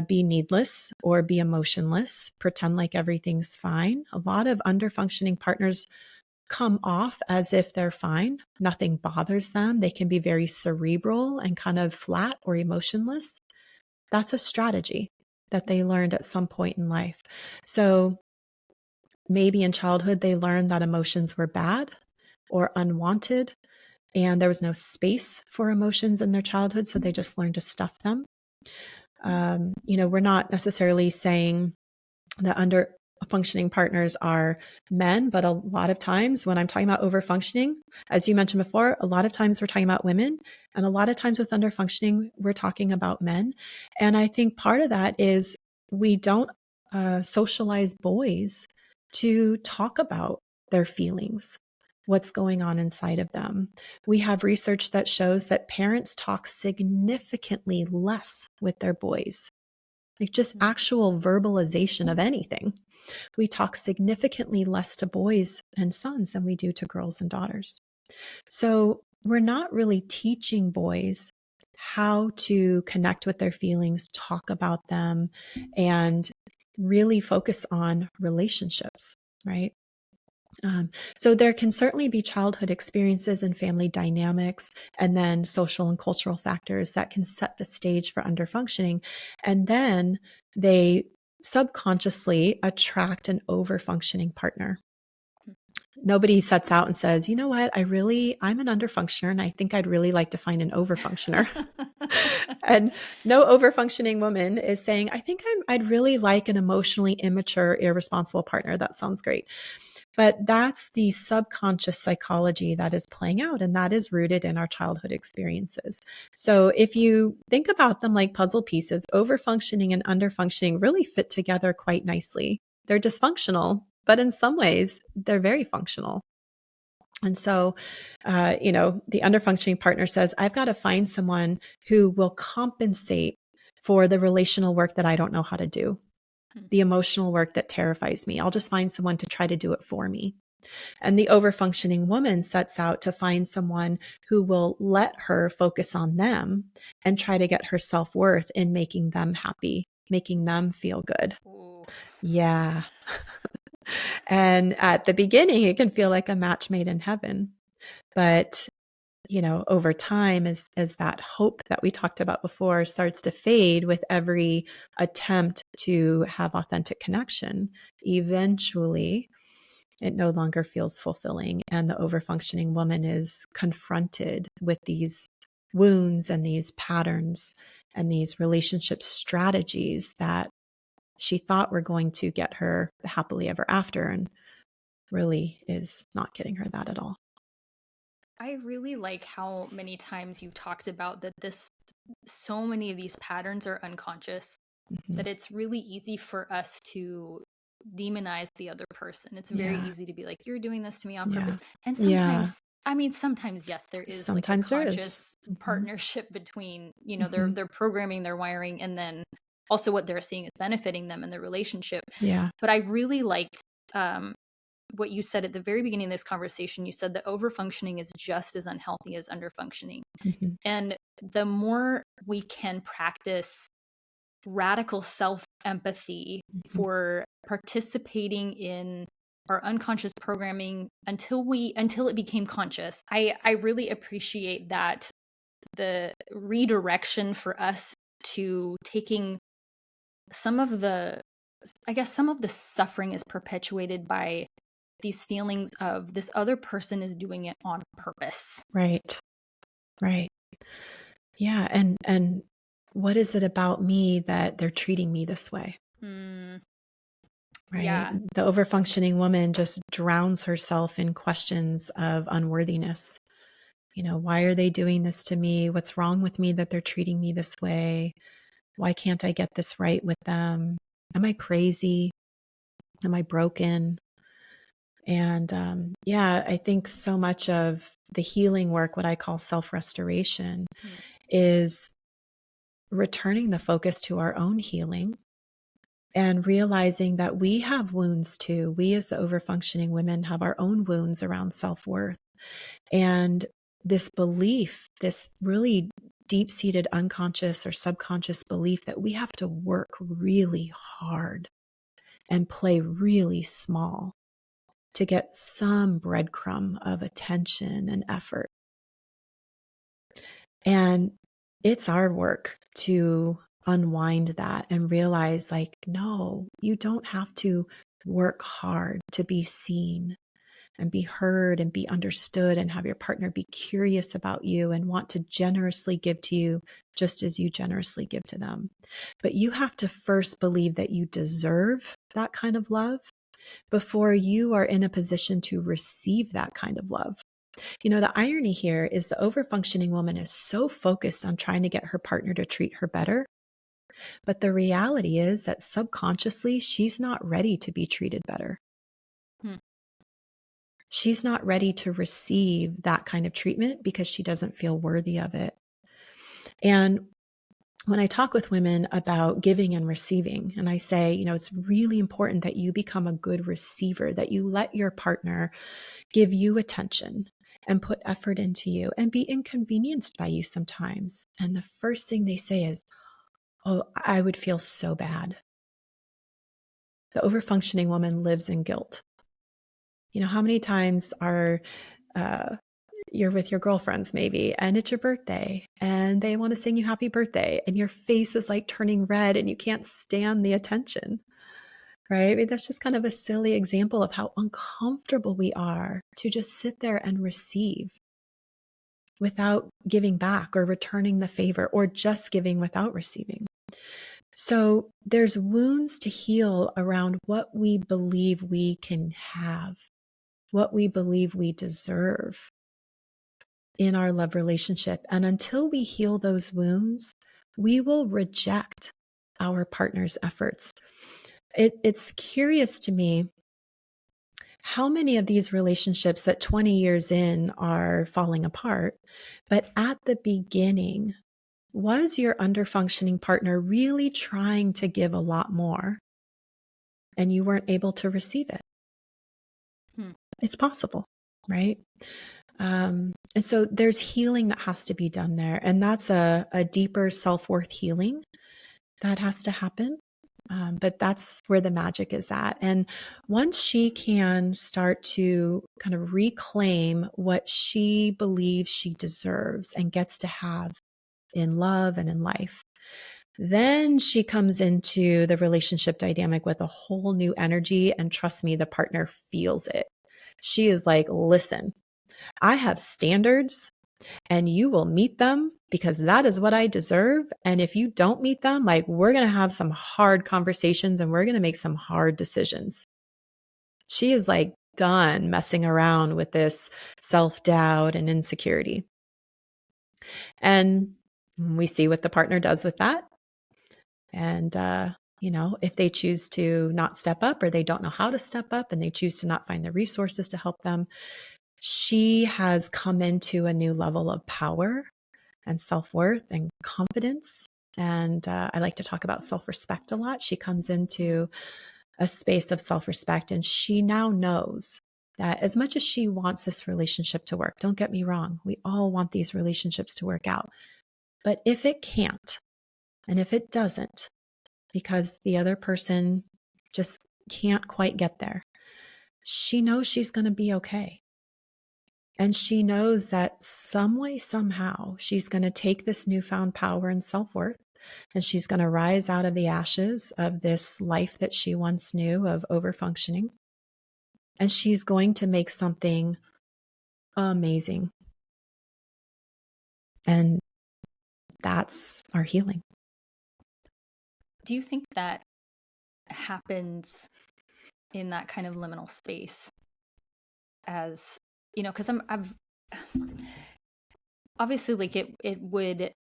be needless or be emotionless, pretend like everything's fine. A lot of under-functioning partners come off as if they're fine. Nothing bothers them. They can be very cerebral and kind of flat or emotionless. That's a strategy that they learned at some point in life. So maybe in childhood, they learned that emotions were bad or unwanted, and there was no space for emotions in their childhood. So they just learned to stuff them. We're not necessarily saying that under functioning partners are men, but a lot of times when I'm talking about over functioning, as you mentioned before, a lot of times we're talking about women, and a lot of times with under functioning, we're talking about men. And I think part of that is we don't socialize boys to talk about their feelings, what's going on inside of them. We have research that shows that parents talk significantly less with their boys, like just actual verbalization of anything. We talk significantly less to boys and sons than we do to girls and daughters. So we're not really teaching boys how to connect with their feelings, talk about them, and really focus on relationships, right? So there can certainly be childhood experiences and family dynamics, and then social and cultural factors that can set the stage for underfunctioning. And then they subconsciously attract an overfunctioning partner. Nobody sets out and says, you know what, I'm an underfunctioner and I think I'd really like to find an overfunctioner. And no overfunctioning woman is saying, I'd really like an emotionally immature, irresponsible partner. That sounds great. But that's the subconscious psychology that is playing out, and that is rooted in our childhood experiences. So if you think about them like puzzle pieces, overfunctioning and underfunctioning really fit together quite nicely. They're dysfunctional, but in some ways, they're very functional. And so, the underfunctioning partner says, I've got to find someone who will compensate for the relational work that I don't know how to do, the emotional work that terrifies me. I'll just find someone to try to do it for me. And the overfunctioning woman sets out to find someone who will let her focus on them and try to get her self-worth in making them happy, making them feel good. Ooh. Yeah. And at the beginning, it can feel like a match made in heaven. But over time, as that hope that we talked about before starts to fade with every attempt to have authentic connection, eventually it no longer feels fulfilling. And the overfunctioning woman is confronted with these wounds and these patterns and these relationship strategies that she thought were going to get her the happily ever after, and really is not getting her that at all. I really like how many times you've talked about that so many of these patterns are unconscious, that it's really easy for us to demonize the other person. It's very easy to be like, you're doing this to me on purpose. And sometimes, yes, there is like a Sometimes there is. conscious partnership between, their programming, their wiring, and then also what they're seeing is benefiting them in the relationship. Yeah. But I really liked what you said at the very beginning of this conversation. You said that overfunctioning is just as unhealthy as underfunctioning. And the more we can practice radical self-empathy for participating in our unconscious programming until it became conscious, I really appreciate that the redirection for us to taking some of the suffering is perpetuated by these feelings of this other person is doing it on purpose. Right. Yeah. And what is it about me that they're treating me this way? Right. Yeah. The overfunctioning woman just drowns herself in questions of unworthiness. Why are they doing this to me? What's wrong with me that they're treating me this way? Why can't I get this right with them? Am I crazy? Am I broken? And I think so much of the healing work, what I call self-restoration, is returning the focus to our own healing and realizing that we have wounds too. We, as the overfunctioning women, have our own wounds around self-worth. And this belief, this really deep-seated unconscious or subconscious belief that we have to work really hard and play really small to get some breadcrumb of attention and effort. And it's our work to unwind that and realize, like, no, you don't have to work hard to be seen and be heard and be understood and have your partner be curious about you and want to generously give to you just as you generously give to them. But you have to first believe that you deserve that kind of love before you are in a position to receive that kind of love. You know, the irony here is the overfunctioning woman is so focused on trying to get her partner to treat her better. But the reality is that subconsciously, she's not ready to be treated better. Hmm. She's not ready to receive that kind of treatment because she doesn't feel worthy of it. And when I talk with women about giving and receiving, and I say, you know, it's really important that you become a good receiver, that you let your partner give you attention and put effort into you and be inconvenienced by you sometimes. And the first thing they say is, oh, I would feel so bad. The overfunctioning woman lives in guilt. You know, how many times uh, you're with your girlfriends maybe, and it's your birthday, and they want to sing you happy birthday, and your face is like turning red and you can't stand the attention, right? I mean, that's just kind of a silly example of how uncomfortable we are to just sit there and receive without giving back or returning the favor, or just giving without receiving. So there's wounds to heal around what we believe we can have, what we believe we deserve in our love relationship. And until we heal those wounds, we will reject our partner's efforts. It's curious to me how many of these relationships that 20 years in are falling apart, but at the beginning, was your underfunctioning partner really trying to give a lot more and you weren't able to receive it? It's possible, right? And so there's healing that has to be done there. And that's a deeper self-worth healing that has to happen. But that's where the magic is at. And once she can start to kind of reclaim what she believes she deserves and gets to have in love and in life, then she comes into the relationship dynamic with a whole new energy. And trust me, the partner feels it. She is like, listen, I have standards and you will meet them because that is what I deserve. And if you don't meet them, like, we're going to have some hard conversations and we're going to make some hard decisions. She is like done messing around with this self-doubt and insecurity. And we see what the partner does with that. And, you know, if they choose to not step up or they don't know how to step up and they choose to not find the resources to help them, she has come into a new level of power and self-worth and confidence. And I like to talk about self-respect a lot. She comes into a space of self-respect, and she now knows that as much as she wants this relationship to work, don't get me wrong, we all want these relationships to work out. But if it can't, and if it doesn't, because the other person just can't quite get there, she knows she's going to be okay. And she knows that some way, somehow, she's going to take this newfound power and self-worth, and she's going to rise out of the ashes of this life that she once knew of overfunctioning. And she's going to make something amazing. And that's our healing. Do you think that happens in that kind of liminal space? As you know, because I've obviously, like, it would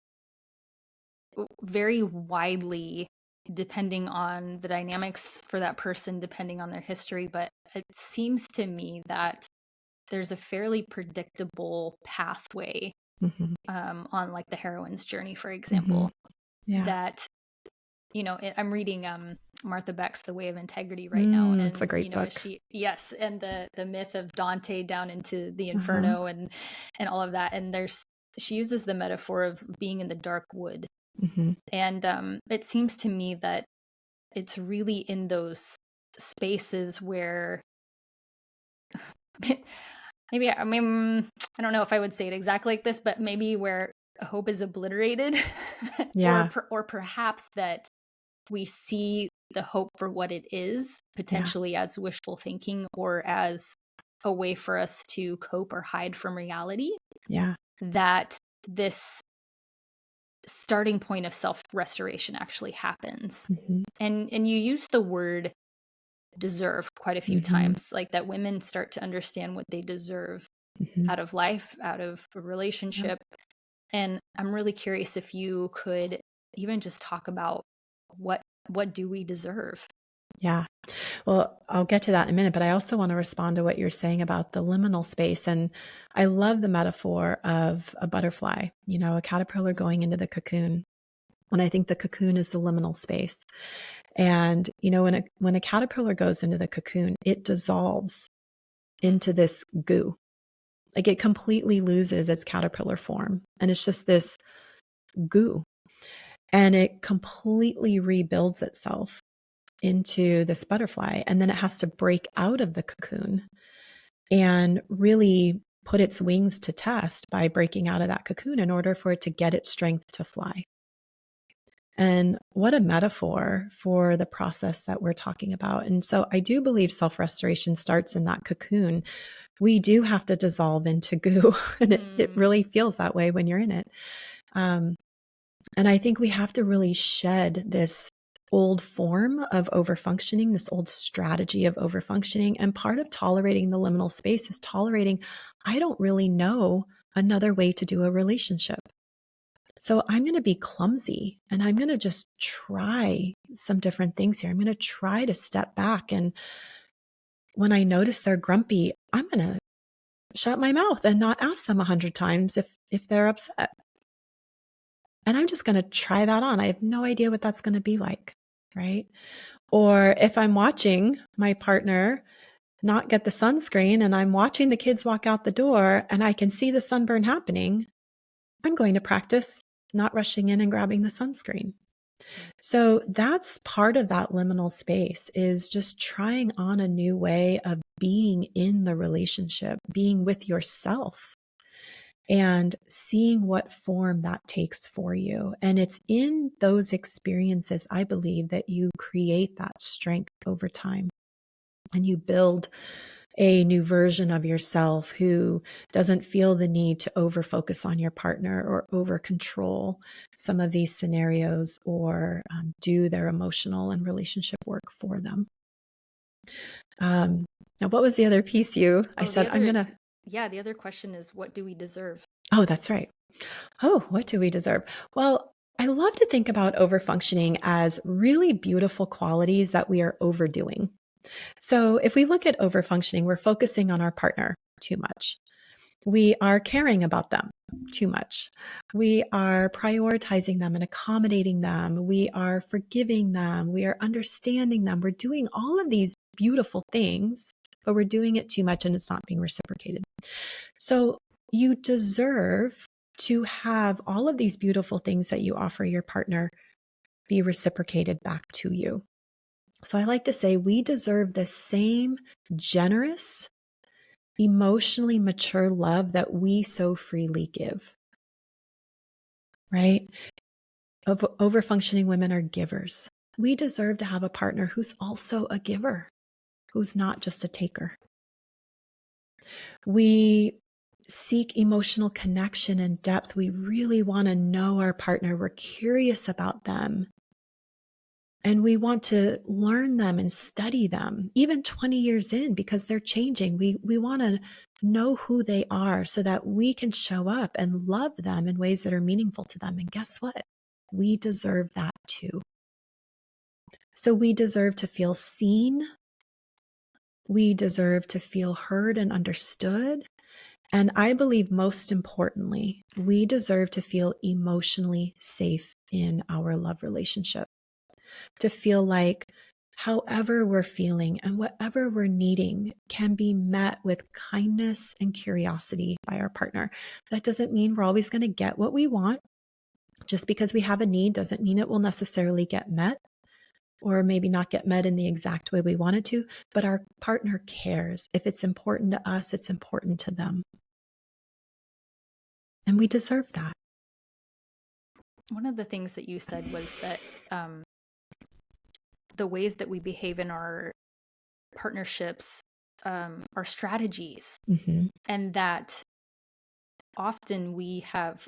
very widely, depending on the dynamics for that person, depending on their history, but it seems to me that there's a fairly predictable pathway on, like, the heroine's journey, for example, that, you know, I'm reading Martha Beck's The Way of Integrity right now, and it's a great you know, book. and the myth of Dante down into the Inferno and all of that, and there's she uses the metaphor of being in the dark wood. Mm-hmm. And it seems to me that it's really in those spaces where maybe, I mean, I don't know if I would say it exactly like this, but maybe where hope is obliterated, Yeah. or perhaps that we see the hope for what it is, Yeah. potentially as wishful thinking or as a way for us to cope or hide from reality, Yeah. that this starting point of self-restoration actually happens. Mm-hmm. And you use the word deserve quite a few Mm-hmm. times, like that women start to understand what they deserve Mm-hmm. out of life, out of a relationship. And I'm really curious if you could even just talk about what do we deserve? Yeah. Well, I'll get to that in a minute, but I also want to respond to what you're saying about the liminal space. And I love the metaphor of a butterfly, a caterpillar going into the cocoon. And I think the cocoon is the liminal space. And, when a caterpillar goes into the cocoon, it dissolves into this goo. Like it completely loses its caterpillar form. And it's just this goo. And it completely rebuilds itself into this butterfly. And then it has to break out of the cocoon and really put its wings to test by breaking out of that cocoon in order for it to get its strength to fly. And what a metaphor for the process that we're talking about. And so I do believe self-restoration starts in that cocoon. We do have to dissolve into goo, and it really feels that way when you're in it. And I think we have to really shed this old form of overfunctioning, this old strategy of overfunctioning. And part of tolerating the liminal space is tolerating, I don't really know another way to do a relationship. So I'm going to be clumsy and I'm going to just try some different things here. I'm going to try to step back. And when I notice they're grumpy, I'm going to shut my mouth and not ask them 100 times if they're upset. And I'm just going to try that on. I have no idea what that's going to be like, right? Or if I'm watching my partner not get the sunscreen and I'm watching the kids walk out the door and I can see the sunburn happening, I'm going to practice not rushing in and grabbing the sunscreen. So that's part of that liminal space, is just trying on a new way of being in the relationship, being with yourself, and seeing what form that takes for you. And it's in those experiences, I believe, that you create that strength over time and you build a new version of yourself who doesn't feel the need to over focus on your partner or over control some of these scenarios or do their emotional and relationship work for them. Now, what was the other piece I said, the other question is, what do we deserve? Oh, that's right. Oh, what do we deserve? Well, I love to think about overfunctioning as really beautiful qualities that we are overdoing. So if we look at overfunctioning, we're focusing on our partner too much. We are caring about them too much. We are prioritizing them and accommodating them. We are forgiving them. We are understanding them. We're doing all of these beautiful things, but we're doing it too much and it's not being reciprocated. So you deserve to have all of these beautiful things that you offer your partner be reciprocated back to you. So I like to say we deserve the same generous, emotionally mature love that we so freely give, right? Overfunctioning women are givers. We deserve to have a partner who's also a giver, who's not just a taker. We seek emotional connection and depth. We really want to know our partner. We're curious about them. And we want to learn them and study them, even 20 years in, because they're changing. We want to know who they are so that we can show up and love them in ways that are meaningful to them. And guess what? We deserve that too. So we deserve to feel seen. We deserve to feel heard and understood. And I believe most importantly, we deserve to feel emotionally safe in our love relationship. To feel like however we're feeling and whatever we're needing can be met with kindness and curiosity by our partner. That doesn't mean we're always going to get what we want. Just because we have a need doesn't mean it will necessarily get met, or maybe not get met in the exact way we want it to, but our partner cares. If it's important to us, it's important to them. And we deserve that. One of the things that you said was that the ways that we behave in our partnerships are strategies, and that often we have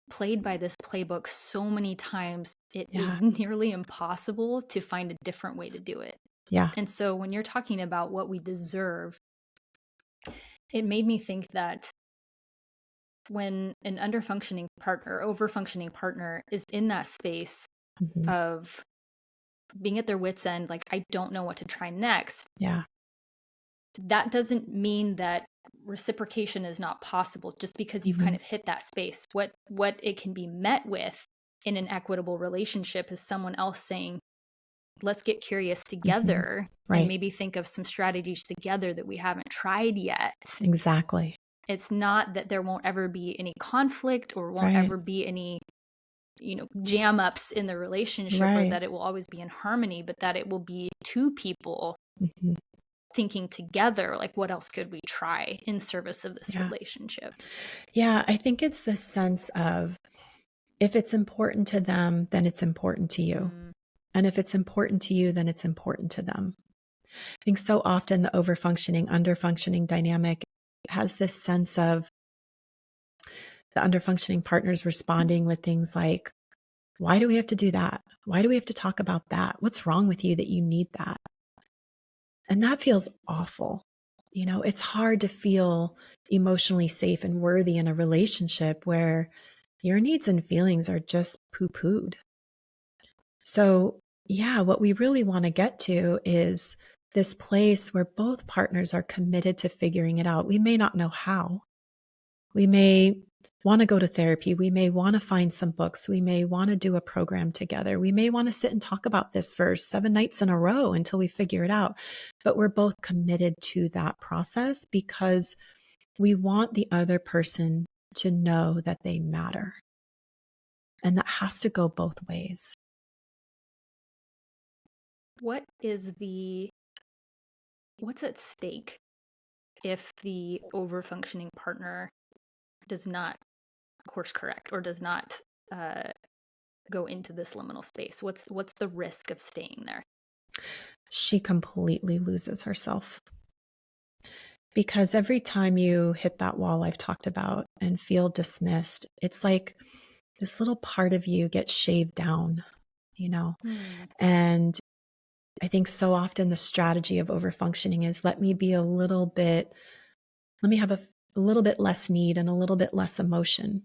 played by this playbook so many times, it is nearly impossible to find a different way to do it. Yeah. And so when you're talking about what we deserve, it made me think that when an underfunctioning partner, overfunctioning partner is in that space of being at their wits' end, like, I don't know what to try next. Yeah. That doesn't mean that reciprocation is not possible just because you've kind of hit that space. What it can be met with in an equitable relationship is someone else saying, let's get curious together and maybe think of some strategies together that we haven't tried yet. Exactly. It's not that there won't ever be any conflict or won't ever be any, jam ups in the relationship, or that it will always be in harmony, but that it will be two people thinking together, like, what else could we try in service of this relationship? Yeah, I think it's this sense of, if it's important to them, then it's important to you. And if it's important to you, then it's important to them. I think so often the overfunctioning, underfunctioning dynamic has this sense of the underfunctioning partners responding with things like, why do we have to do that? Why do we have to talk about that? What's wrong with you that you need that? And that feels awful. It's hard to feel emotionally safe and worthy in a relationship where your needs and feelings are just poo-pooed. So, what we really want to get to is this place where both partners are committed to figuring it out. We may not know how. We may want to go to therapy. We may want to find some books. We may want to do a program together. We may want to sit and talk about this for 7 nights in a row until we figure it out. But we're both committed to that process because we want the other person to know that they matter. And that has to go both ways. What's at stake if the overfunctioning partner does not course correct or does not go into this liminal space? What's the risk of staying there? She completely loses herself. Because every time you hit that wall I've talked about and feel dismissed, it's like this little part of you gets shaved down, And I think so often the strategy of overfunctioning is, let me have a little bit less need and a little bit less emotion.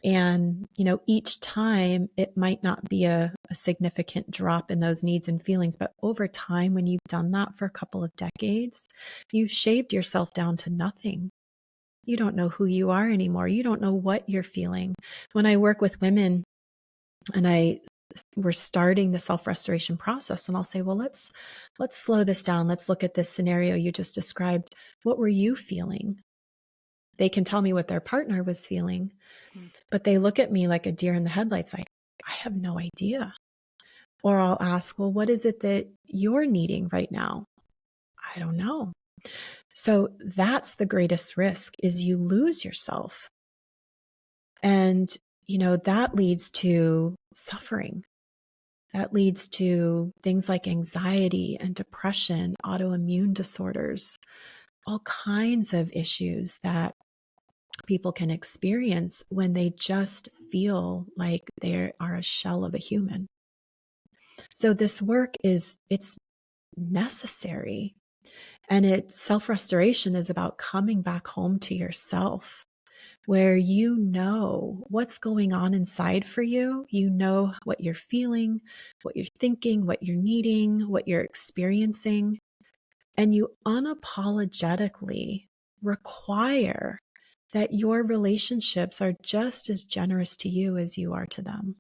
And, each time it might not be a significant drop in those needs and feelings, but over time, when you've done that for a couple of decades, you've shaved yourself down to nothing. You don't know who you are anymore. You don't know what you're feeling. When I work with women and we're starting the self-restoration process, and I'll say, well, let's slow this down. Let's look at this scenario you just described. What were you feeling? They can tell me what their partner was feeling, but they look at me like a deer in the headlights. Like, I have no idea. Or I'll ask, well, what is it that you're needing right now? I don't know. So that's the greatest risk, is you lose yourself. And, that leads to suffering. That leads to things like anxiety and depression, autoimmune disorders, all kinds of issues that people can experience when they just feel like they are a shell of a human. So this work it's necessary. And self-restoration is about coming back home to yourself, where you know what's going on inside for you. You know what you're feeling, what you're thinking, what you're needing, what you're experiencing. And you unapologetically require that your relationships are just as generous to you as you are to them.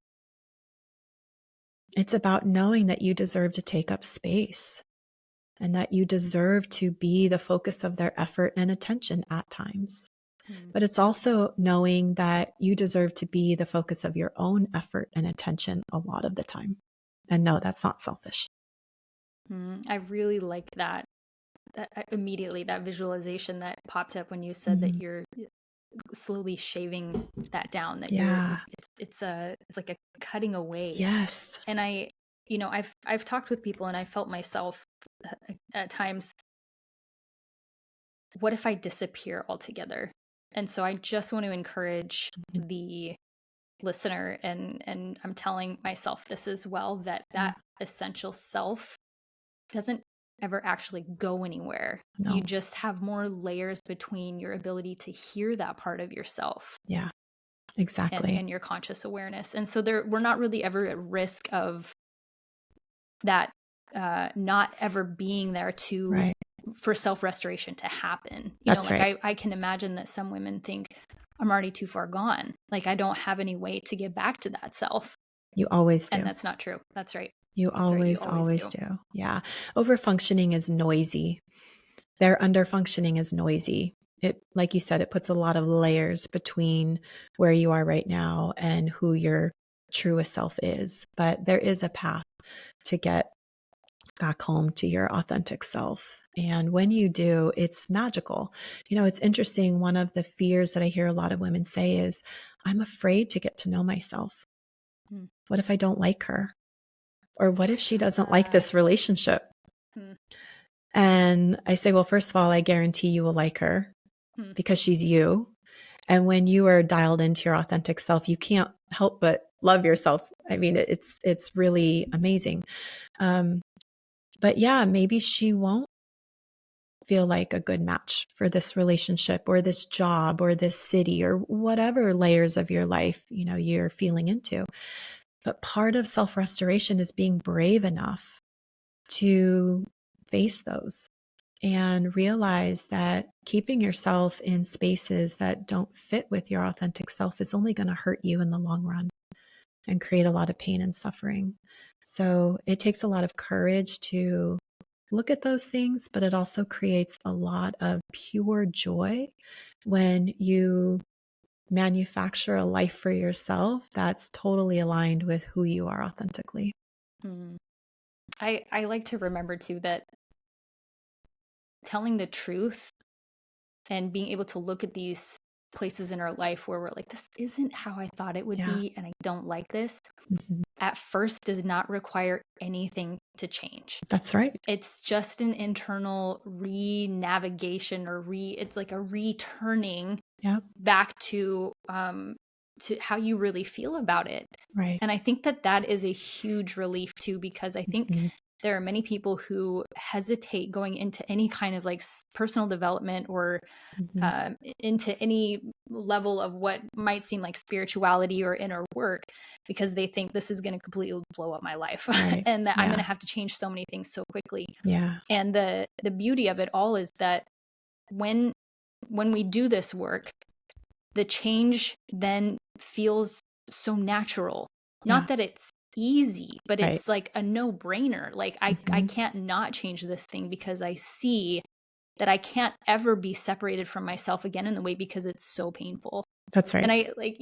It's about knowing that you deserve to take up space and that you deserve to be the focus of their effort and attention at times. But it's also knowing that you deserve to be the focus of your own effort and attention a lot of the time. And no, that's not selfish. I really like that. Immediately, that visualization that popped up when you said that you're slowly shaving that down, that Yeah. it's like a cutting away. Yes. And I've talked with people, and I felt myself at times, what if I disappear altogether? And so I just want to encourage the listener, and I'm telling myself this as well, that essential self doesn't ever actually go anywhere. No. You just have more layers between your ability to hear that part of yourself. Yeah, exactly. And your conscious awareness. And so we're not really ever at risk of that not ever being there for self-restoration to happen. That's right. I can imagine that some women think, I'm already too far gone. Like, I don't have any way to get back to that self. You always do. And that's not true. That's right. You always do. Yeah. Overfunctioning is noisy. Their underfunctioning is noisy. It, like you said, it puts a lot of layers between where you are right now and who your truest self is. But there is a path to get back home to your authentic self. And when you do, it's magical. It's interesting. One of the fears that I hear a lot of women say is, I'm afraid to get to know myself. What if I don't like her? Or what if she doesn't like this relationship? And I say, well, first of all, I guarantee you will like her because she's you. And when you are dialed into your authentic self, you can't help but love yourself. I mean, it's really amazing. But yeah, maybe she won't feel like a good match for this relationship or this job or this city or whatever layers of your life, you're feeling into. But part of self-restoration is being brave enough to face those and realize that keeping yourself in spaces that don't fit with your authentic self is only going to hurt you in the long run and create a lot of pain and suffering. So it takes a lot of courage to look at those things, but it also creates a lot of pure joy when you manufacture a life for yourself that's totally aligned with who you are authentically. I like to remember too that telling the truth and being able to look at these places in our life where we're like, this isn't how I thought it would be, and I don't like this, at first does not require anything to change. That's right. It's just an internal re-navigation it's like a returning back to how you really feel about it. Right. And I think that is a huge relief too, because I think there are many people who hesitate going into any kind of like personal development or into any level of what might seem like spirituality or inner work, because they think this is going to completely blow up my life and that I'm going to have to change so many things so quickly. Yeah. And the beauty of it all is that when we do this work, the change then feels so natural. Not that it's easy, but it's like a no-brainer. Like I can't not change this thing because I see that I can't ever be separated from myself again in the way, because it's so painful. That's right. And I like,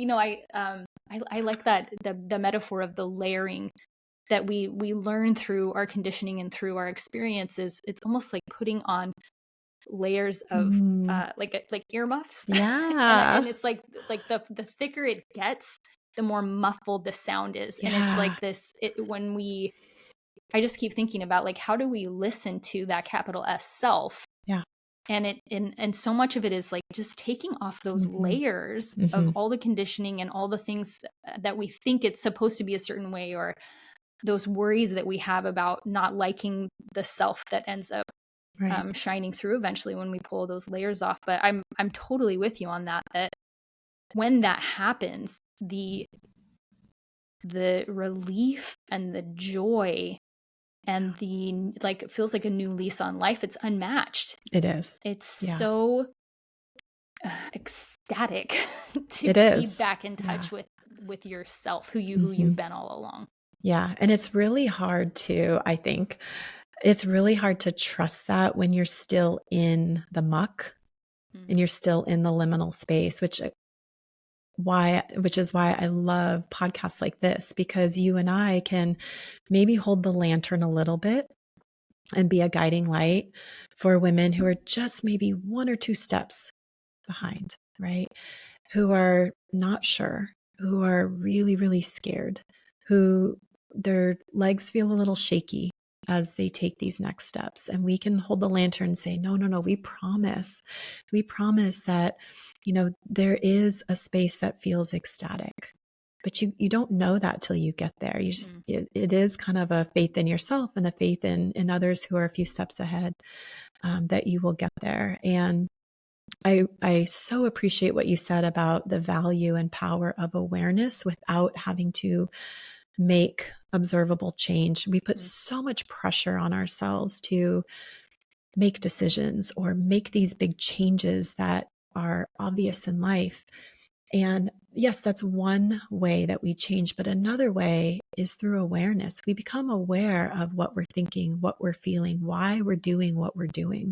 I like that the metaphor of the layering that we learn through our conditioning and through our experiences. It's almost like putting on layers of like earmuffs. And it's like the thicker it gets, the more muffled the sound is. And it's like this, I just keep thinking about like, how do we listen to that capital S self? And so much of it is like just taking off those layers of all the conditioning and all the things that we think it's supposed to be a certain way, or those worries that we have about not liking the self that ends up shining through eventually when we pull those layers off. But I'm totally with you on that when that happens, the relief and the joy and the like, it feels like a new lease on life. It's unmatched. It is. It's so ecstatic to be back in touch with yourself, who you've been all along. Yeah. And it's really hard to, I think, it's really hard to trust that when you're still in the muck Mm, and you're still in the liminal space, which is why I love podcasts like this, because you and I can maybe hold the lantern a little bit and be a guiding light for women who are just maybe one or two steps behind, right? Who are not sure, who are really, really scared, who their legs feel a little shaky as they take these next steps. And we can hold the lantern and say, no, no, no, we promise that, there is a space that feels ecstatic. But you don't know that till you get there. You just, mm, it is kind of a faith in yourself and a faith in others who are a few steps ahead, that you will get there. And I so appreciate what you said about the value and power of awareness without having to make observable change. We put mm, so much pressure on ourselves to make decisions or make these big changes that are obvious in life. And yes, that's one way that we change, but another way is through awareness. We become aware of what we're thinking, what we're feeling, why we're doing what we're doing.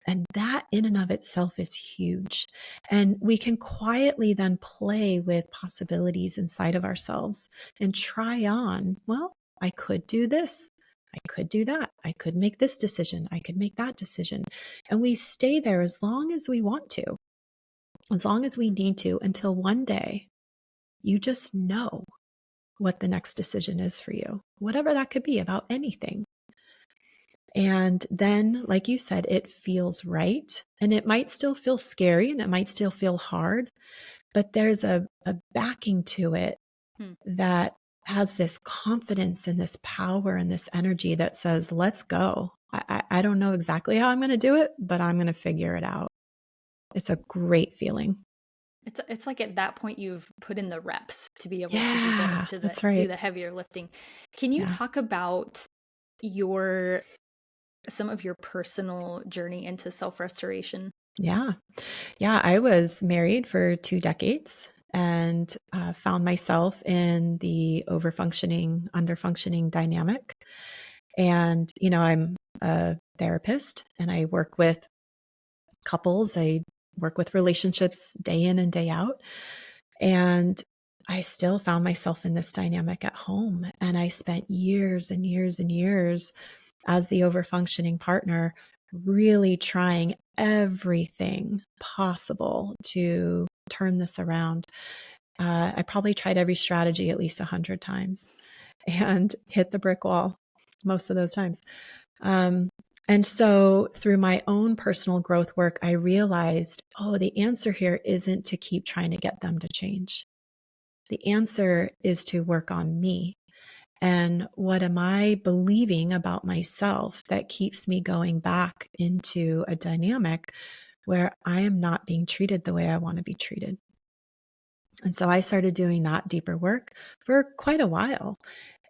And that in and of itself is huge. And we can quietly then play with possibilities inside of ourselves and try on, well, I could do this. I could do that. I could make this decision. I could make that decision. And we stay there as long as we want to, as long as we mm, need to, until one day you just know what the next decision is for you, whatever that could be about anything. And then, like you said, it feels right. And it might still feel scary and it might still feel hard, but there's a backing to it mm. that has this confidence and this power and this energy that says, let's go. I don't know exactly how I'm going to do it, but I'm going to figure it out. It's a great feeling. It's like at that point you've put in the reps to be able to do the Yeah, to the that's do right. the heavier lifting. Can you Yeah. talk about your some of your personal journey into self-restoration? Yeah. Yeah, I was married for 2 decades and found myself in the overfunctioning, underfunctioning dynamic. And, I'm a therapist and I work with couples, I work with relationships day in and day out. And I still found myself in this dynamic at home. And I spent years and years and years as the overfunctioning partner, really trying everything possible to turn this around. I probably tried every strategy at least 100 times and hit the brick wall most of those times. Um, and so through my own personal growth work, I realized, oh, the answer here isn't to keep trying to get them to change. The answer is to work on me. And what am I believing about myself that keeps me going back into a dynamic where I am not being treated the way I want to be treated? And so I started doing that deeper work for quite a while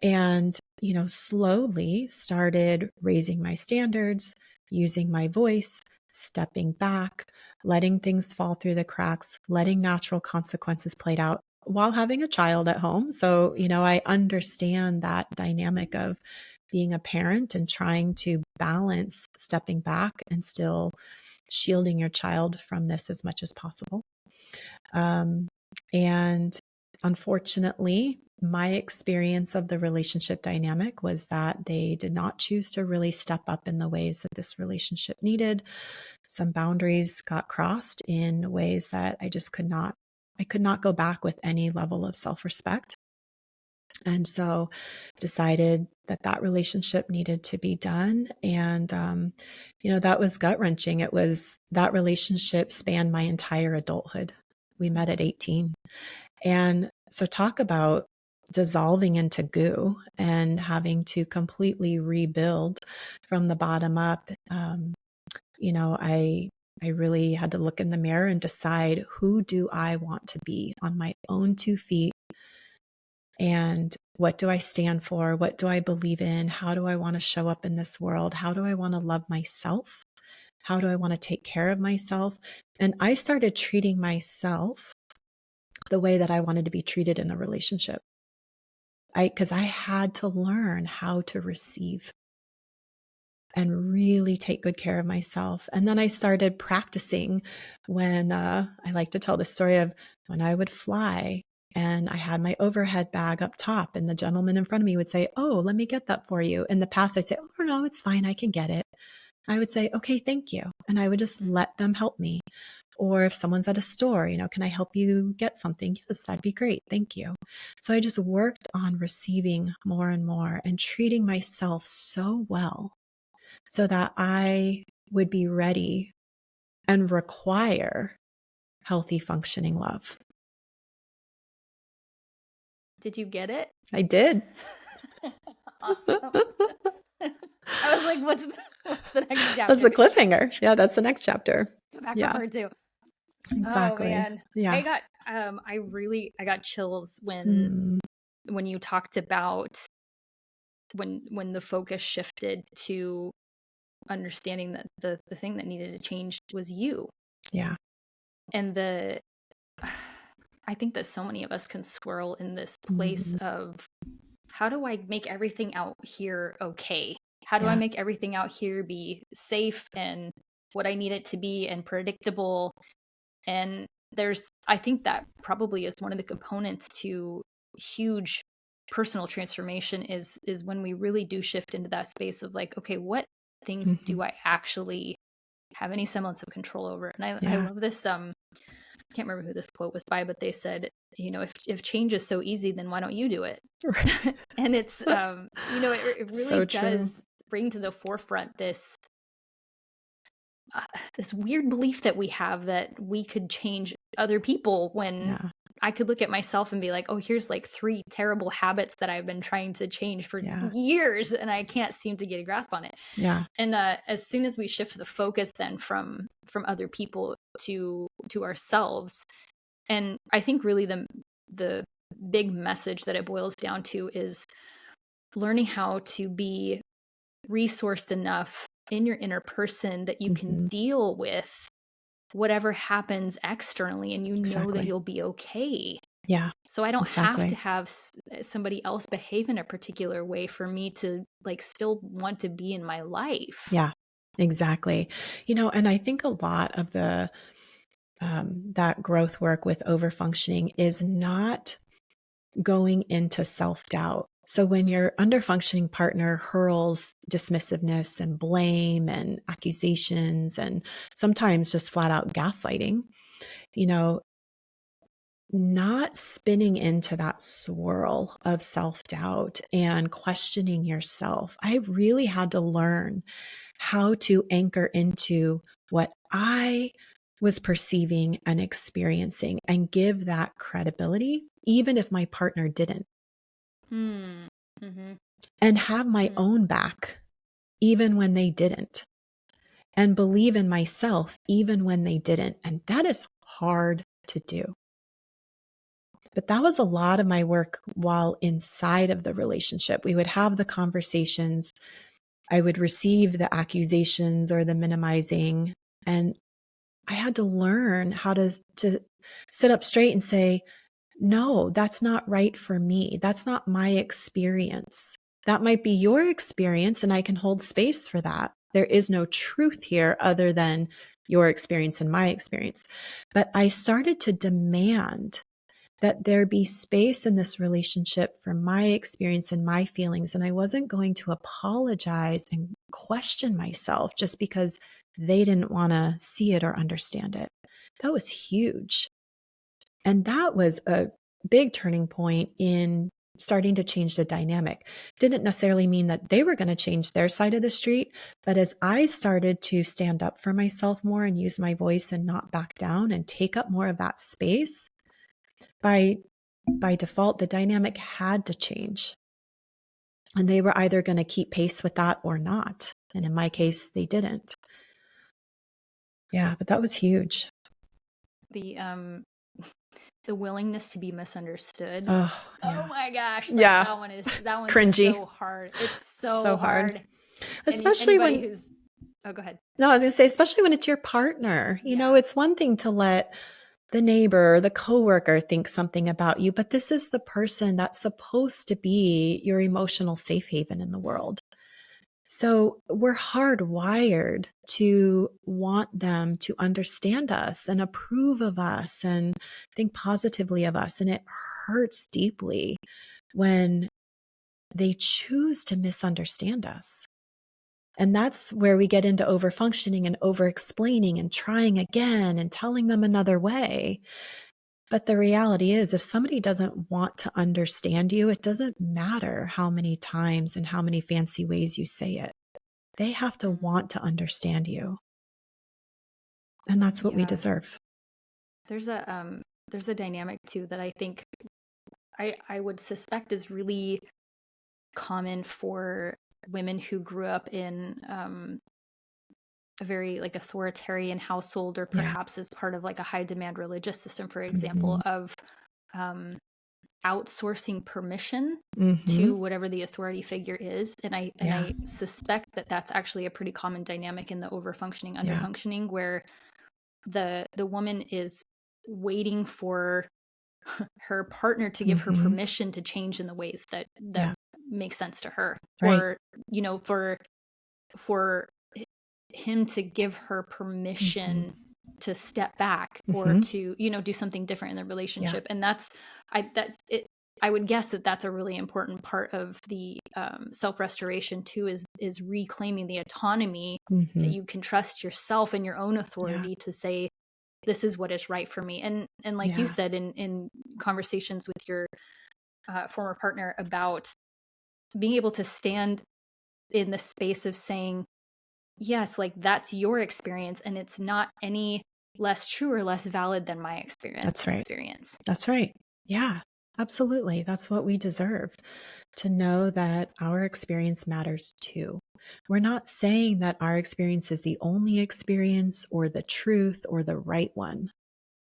and, slowly started raising my standards, using my voice, stepping back, letting things fall through the cracks, letting natural consequences played out while having a child at home. So, I understand that dynamic of being a parent and trying to balance stepping back and still shielding your child from this as much as possible. Um, and unfortunately, my experience of the relationship dynamic was that they did not choose to really step up in the ways that this relationship needed. Some boundaries got crossed in ways that I could not go back with any level of self-respect. And so decided that that relationship needed to be done. And, that was gut wrenching. It was that relationship spanned my entire adulthood. We met at 18. And so talk about dissolving into goo and having to completely rebuild from the bottom up. I really had to look in the mirror and decide, who do I want to be on my own 2 feet, and what do I stand for? What do I believe in? How do I want to show up in this world? How do I want to love myself? How do I want to take care of myself? And I started treating myself the way that I wanted to be treated in a relationship. Because I had to learn how to receive and really take good care of myself. And then I started practicing when I like to tell the story of when I would fly and I had my overhead bag up top, and the gentleman in front of me would say, "Oh, let me get that for you." In the past, I'd say, "Oh, no, it's fine. I can get it." I would say, "Okay, thank you." And I would just let them help me. Or if someone's at a store, "Can I help you get something?" "Yes, that'd be great. Thank you." So I just worked on receiving more and more and treating myself so well so that I would be ready and require healthy, functioning love. Did you get it? I did. Awesome. I was like, what's the next That's the chapter? cliffhanger. Yeah, that's the next chapter. Go back for Yeah, part two. Oh exactly. man. Yeah. I got chills Mm, when you talked about when the focus shifted to understanding that the thing that needed to change was you. yeah. And I think that so many of us can swirl in this place Mhm. of, how do I make everything out here okay? How do I Yeah. make everything out here be safe and what I need it to be and predictable? And I think that probably is one of the components to huge personal transformation is when we really do shift into that space of like, okay, what things Mhm. do I actually have any semblance of control over? And I Yeah. love this. I can't remember who this quote was by, but they said, if change is so easy, then why don't you do it? Right. And it's, it really So true. does bring to the forefront this weird belief that we have that we could change other people, when Yeah. I could look at myself and be like, oh, here's like 3 terrible habits that I've been trying to change for Yeah. years and I can't seem to get a grasp on it. Yeah. And as soon as we shift the focus then from other people to ourselves, and I think really the big message that it boils down to is learning how to be resourced enough in your inner person that you can Mhm. deal with whatever happens externally, and you know that Exactly. you'll be okay. Yeah. So I don't have to Exactly. have somebody else behave in a particular way for me to like still want to be in my life. Yeah. Exactly. And I think a lot of the that growth work with overfunctioning is not going into self-doubt. So when your underfunctioning partner hurls dismissiveness and blame and accusations and sometimes just flat out gaslighting, you know, not spinning into that swirl of self-doubt and questioning yourself. I really had to learn how to anchor into what I was perceiving and experiencing and give that credibility, even if my partner didn't, Hmm. Mm-hmm. and have my Hmm. own back, even when they didn't, and believe in myself, even when they didn't. And that is hard to do. But that was a lot of my work while inside of the relationship. We would have the conversations. I would receive the accusations or the minimizing. And I had to learn how to sit up straight and say, no, that's not right for me. That's not my experience. That might be your experience, and I can hold space for that. There is no truth here other than your experience and my experience. But I started to demand that there be space in this relationship for my experience and my feelings. And I wasn't going to apologize and question myself just because they didn't want to see it or understand it. That was huge. And that was a big turning point in starting to change the dynamic. Didn't necessarily mean that they were going to change their side of the street, but as I started to stand up for myself more and use my voice and not back down and take up more of that space, by default, the dynamic had to change. And they were either going to keep pace with that or not. And in my case, they didn't. Yeah, but that was huge. The the willingness to be misunderstood. Oh, Oh yeah. my gosh, like Yeah. that one's Cringy. so hard. It's So so hard. hard. Especially Anybody when, who's oh, go ahead. no, I was going to say, especially when it's your partner. Yeah. It's one thing to let the neighbor or the coworker thinks something about you, but this is the person that's supposed to be your emotional safe haven in the world. So we're hardwired to want them to understand us and approve of us and think positively of us. And it hurts deeply when they choose to misunderstand us. And that's where we get into overfunctioning and over-explaining and trying again and telling them another way. But the reality is, if somebody doesn't want to understand you, it doesn't matter how many times and how many fancy ways you say it. They have to want to understand you. And that's what we deserve. There's a dynamic too that I think I would suspect is really common for women who grew up in a very like authoritarian household, or perhaps as part of like a high demand religious system, for example, of outsourcing permission to whatever the authority figure is. And I suspect that that's actually a pretty common dynamic in the overfunctioning, underfunctioning, where the woman is waiting for her partner to give her permission to change in the ways that make sense to her, or for him to give her permission to step back, or to do something different in the relationship. And that's it. I would guess that that's a really important part of the self-restoration too, is reclaiming the autonomy that you can trust yourself and your own authority to say, this is what is right for me. And like you said, in conversations with your former partner, about being able to stand in the space of saying, yes, like that's your experience, and it's not any less true or less valid than my experience. That's right. That's right. Yeah, absolutely. That's what we deserve, to know that our experience matters too. We're not saying that our experience is the only experience or the truth or the right one.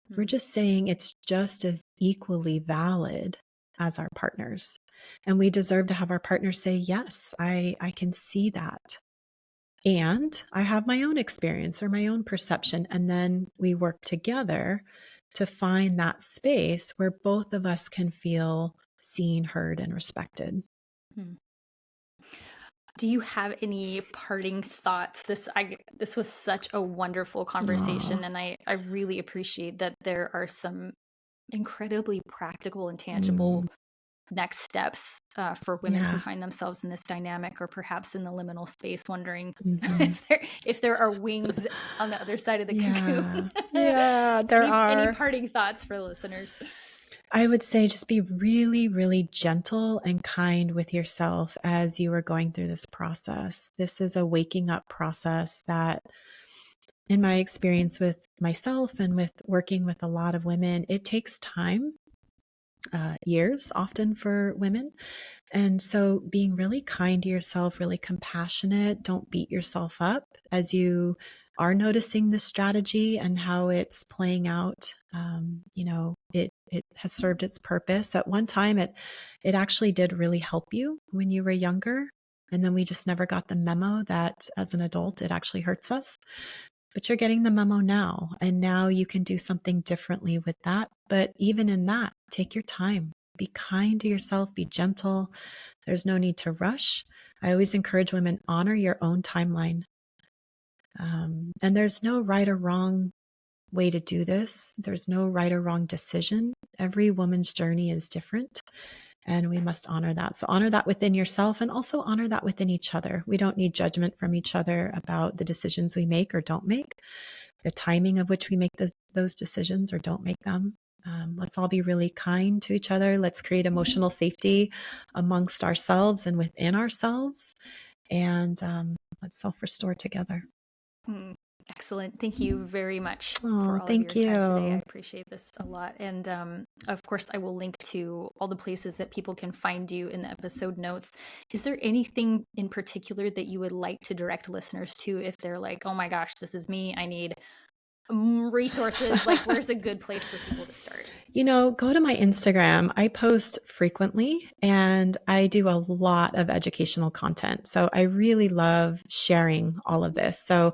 We're just saying it's just as equally valid as our partners. And we deserve to have our partners say, yes, I can see that. And I have my own experience or my own perception. And then we work together to find that space where both of us can feel seen, heard, and respected. Do you have any parting thoughts? This was such a wonderful conversation. And I really appreciate that there are some incredibly practical and tangible next steps for women who find themselves in this dynamic, or perhaps in the liminal space, wondering if there are wings on the other side of the cocoon. Yeah, there are. Any parting thoughts for listeners? I would say just be really, really gentle and kind with yourself as you are going through this process. This is a waking up process that, in my experience with myself and with working with a lot of women, it takes time, years often for women. And so being really kind to yourself, really compassionate, don't beat yourself up as you are noticing this strategy and how it's playing out. It has served its purpose. At one time, it actually did really help you when you were younger. And then we just never got the memo that as an adult, it actually hurts us. But you're getting the memo now. And now you can do something differently with that. But even in that, take your time. Be kind to yourself. Be gentle. There's no need to rush. I always encourage women, honor your own timeline. And there's no right or wrong way to do this. There's no right or wrong decision. Every woman's journey is different, and we must honor that. So honor that within yourself, and also honor that within each other. We don't need judgment from each other about the decisions we make or don't make, the timing of which we make those decisions or don't make them. Let's all be really kind to each other. Let's create emotional safety amongst ourselves and within ourselves. And let's self-restore together. Excellent. Thank you very much for all of your time today. I appreciate this a lot. And of course, I will link to all the places that people can find you in the episode notes. Is there anything in particular that you would like to direct listeners to if they're like, oh my gosh, this is me, I need resources? Like, where's a good place for people to start? Go to my Instagram. I post frequently and I do a lot of educational content. So I really love sharing all of this. So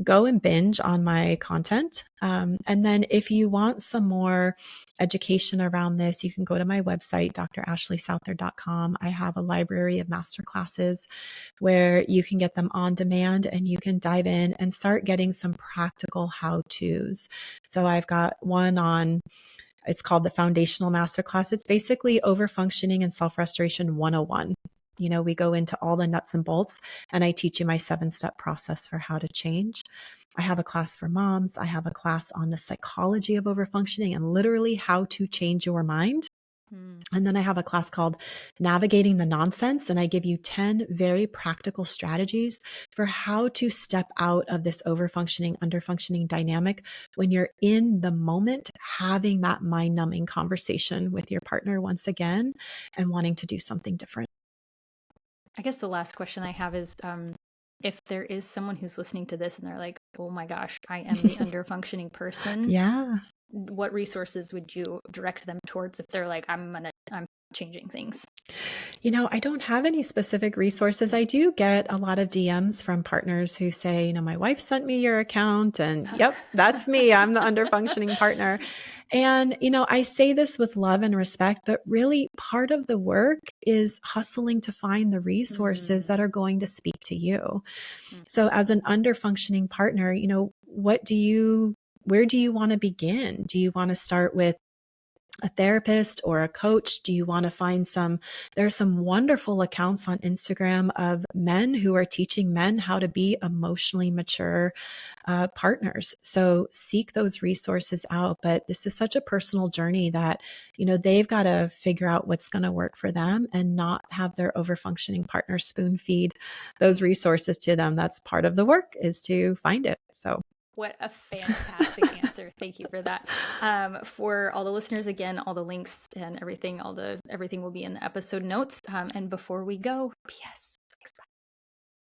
go and binge on my content. And then if you want some more education around this, you can go to my website, drashleysouthard.com. I have a library of masterclasses where you can get them on demand and you can dive in and start getting some practical how-tos. So I've got one on, it's called the Foundational Masterclass. It's basically overfunctioning and self-restoration 101. You know, we go into all the nuts and bolts and I teach you my 7-step process for how to change. I have a class for moms. I have a class on the psychology of overfunctioning and literally how to change your mind. And then I have a class called Navigating the Nonsense, and I give you 10 very practical strategies for how to step out of this overfunctioning, underfunctioning dynamic when you're in the moment having that mind-numbing conversation with your partner once again and wanting to do something different. I guess the last question I have is, if there is someone who's listening to this and they're like, oh my gosh, I am the underfunctioning person. Yeah. What resources would you direct them towards if they're like, I'm changing things? You know, I don't have any specific resources. I do get a lot of DMs from partners who say, you know, my wife sent me your account and yep, that's me. I'm the underfunctioning partner. And, you know, I say this with love and respect, but really part of the work is hustling to find the resources that are going to speak to you. So as an underfunctioning partner, you know, where do you want to begin? Do you want to start with a therapist or a coach? Do you want to find there are some wonderful accounts on Instagram of men who are teaching men how to be emotionally mature partners. So seek those resources out. But this is such a personal journey that, you know, they've got to figure out what's going to work for them and not have their overfunctioning partner spoon feed those resources to them. That's part of the work, is to find it. So what a fantastic answer. Thank you for that. For all the listeners, again, all the links and everything, everything will be in the episode notes. And before we go, P.S.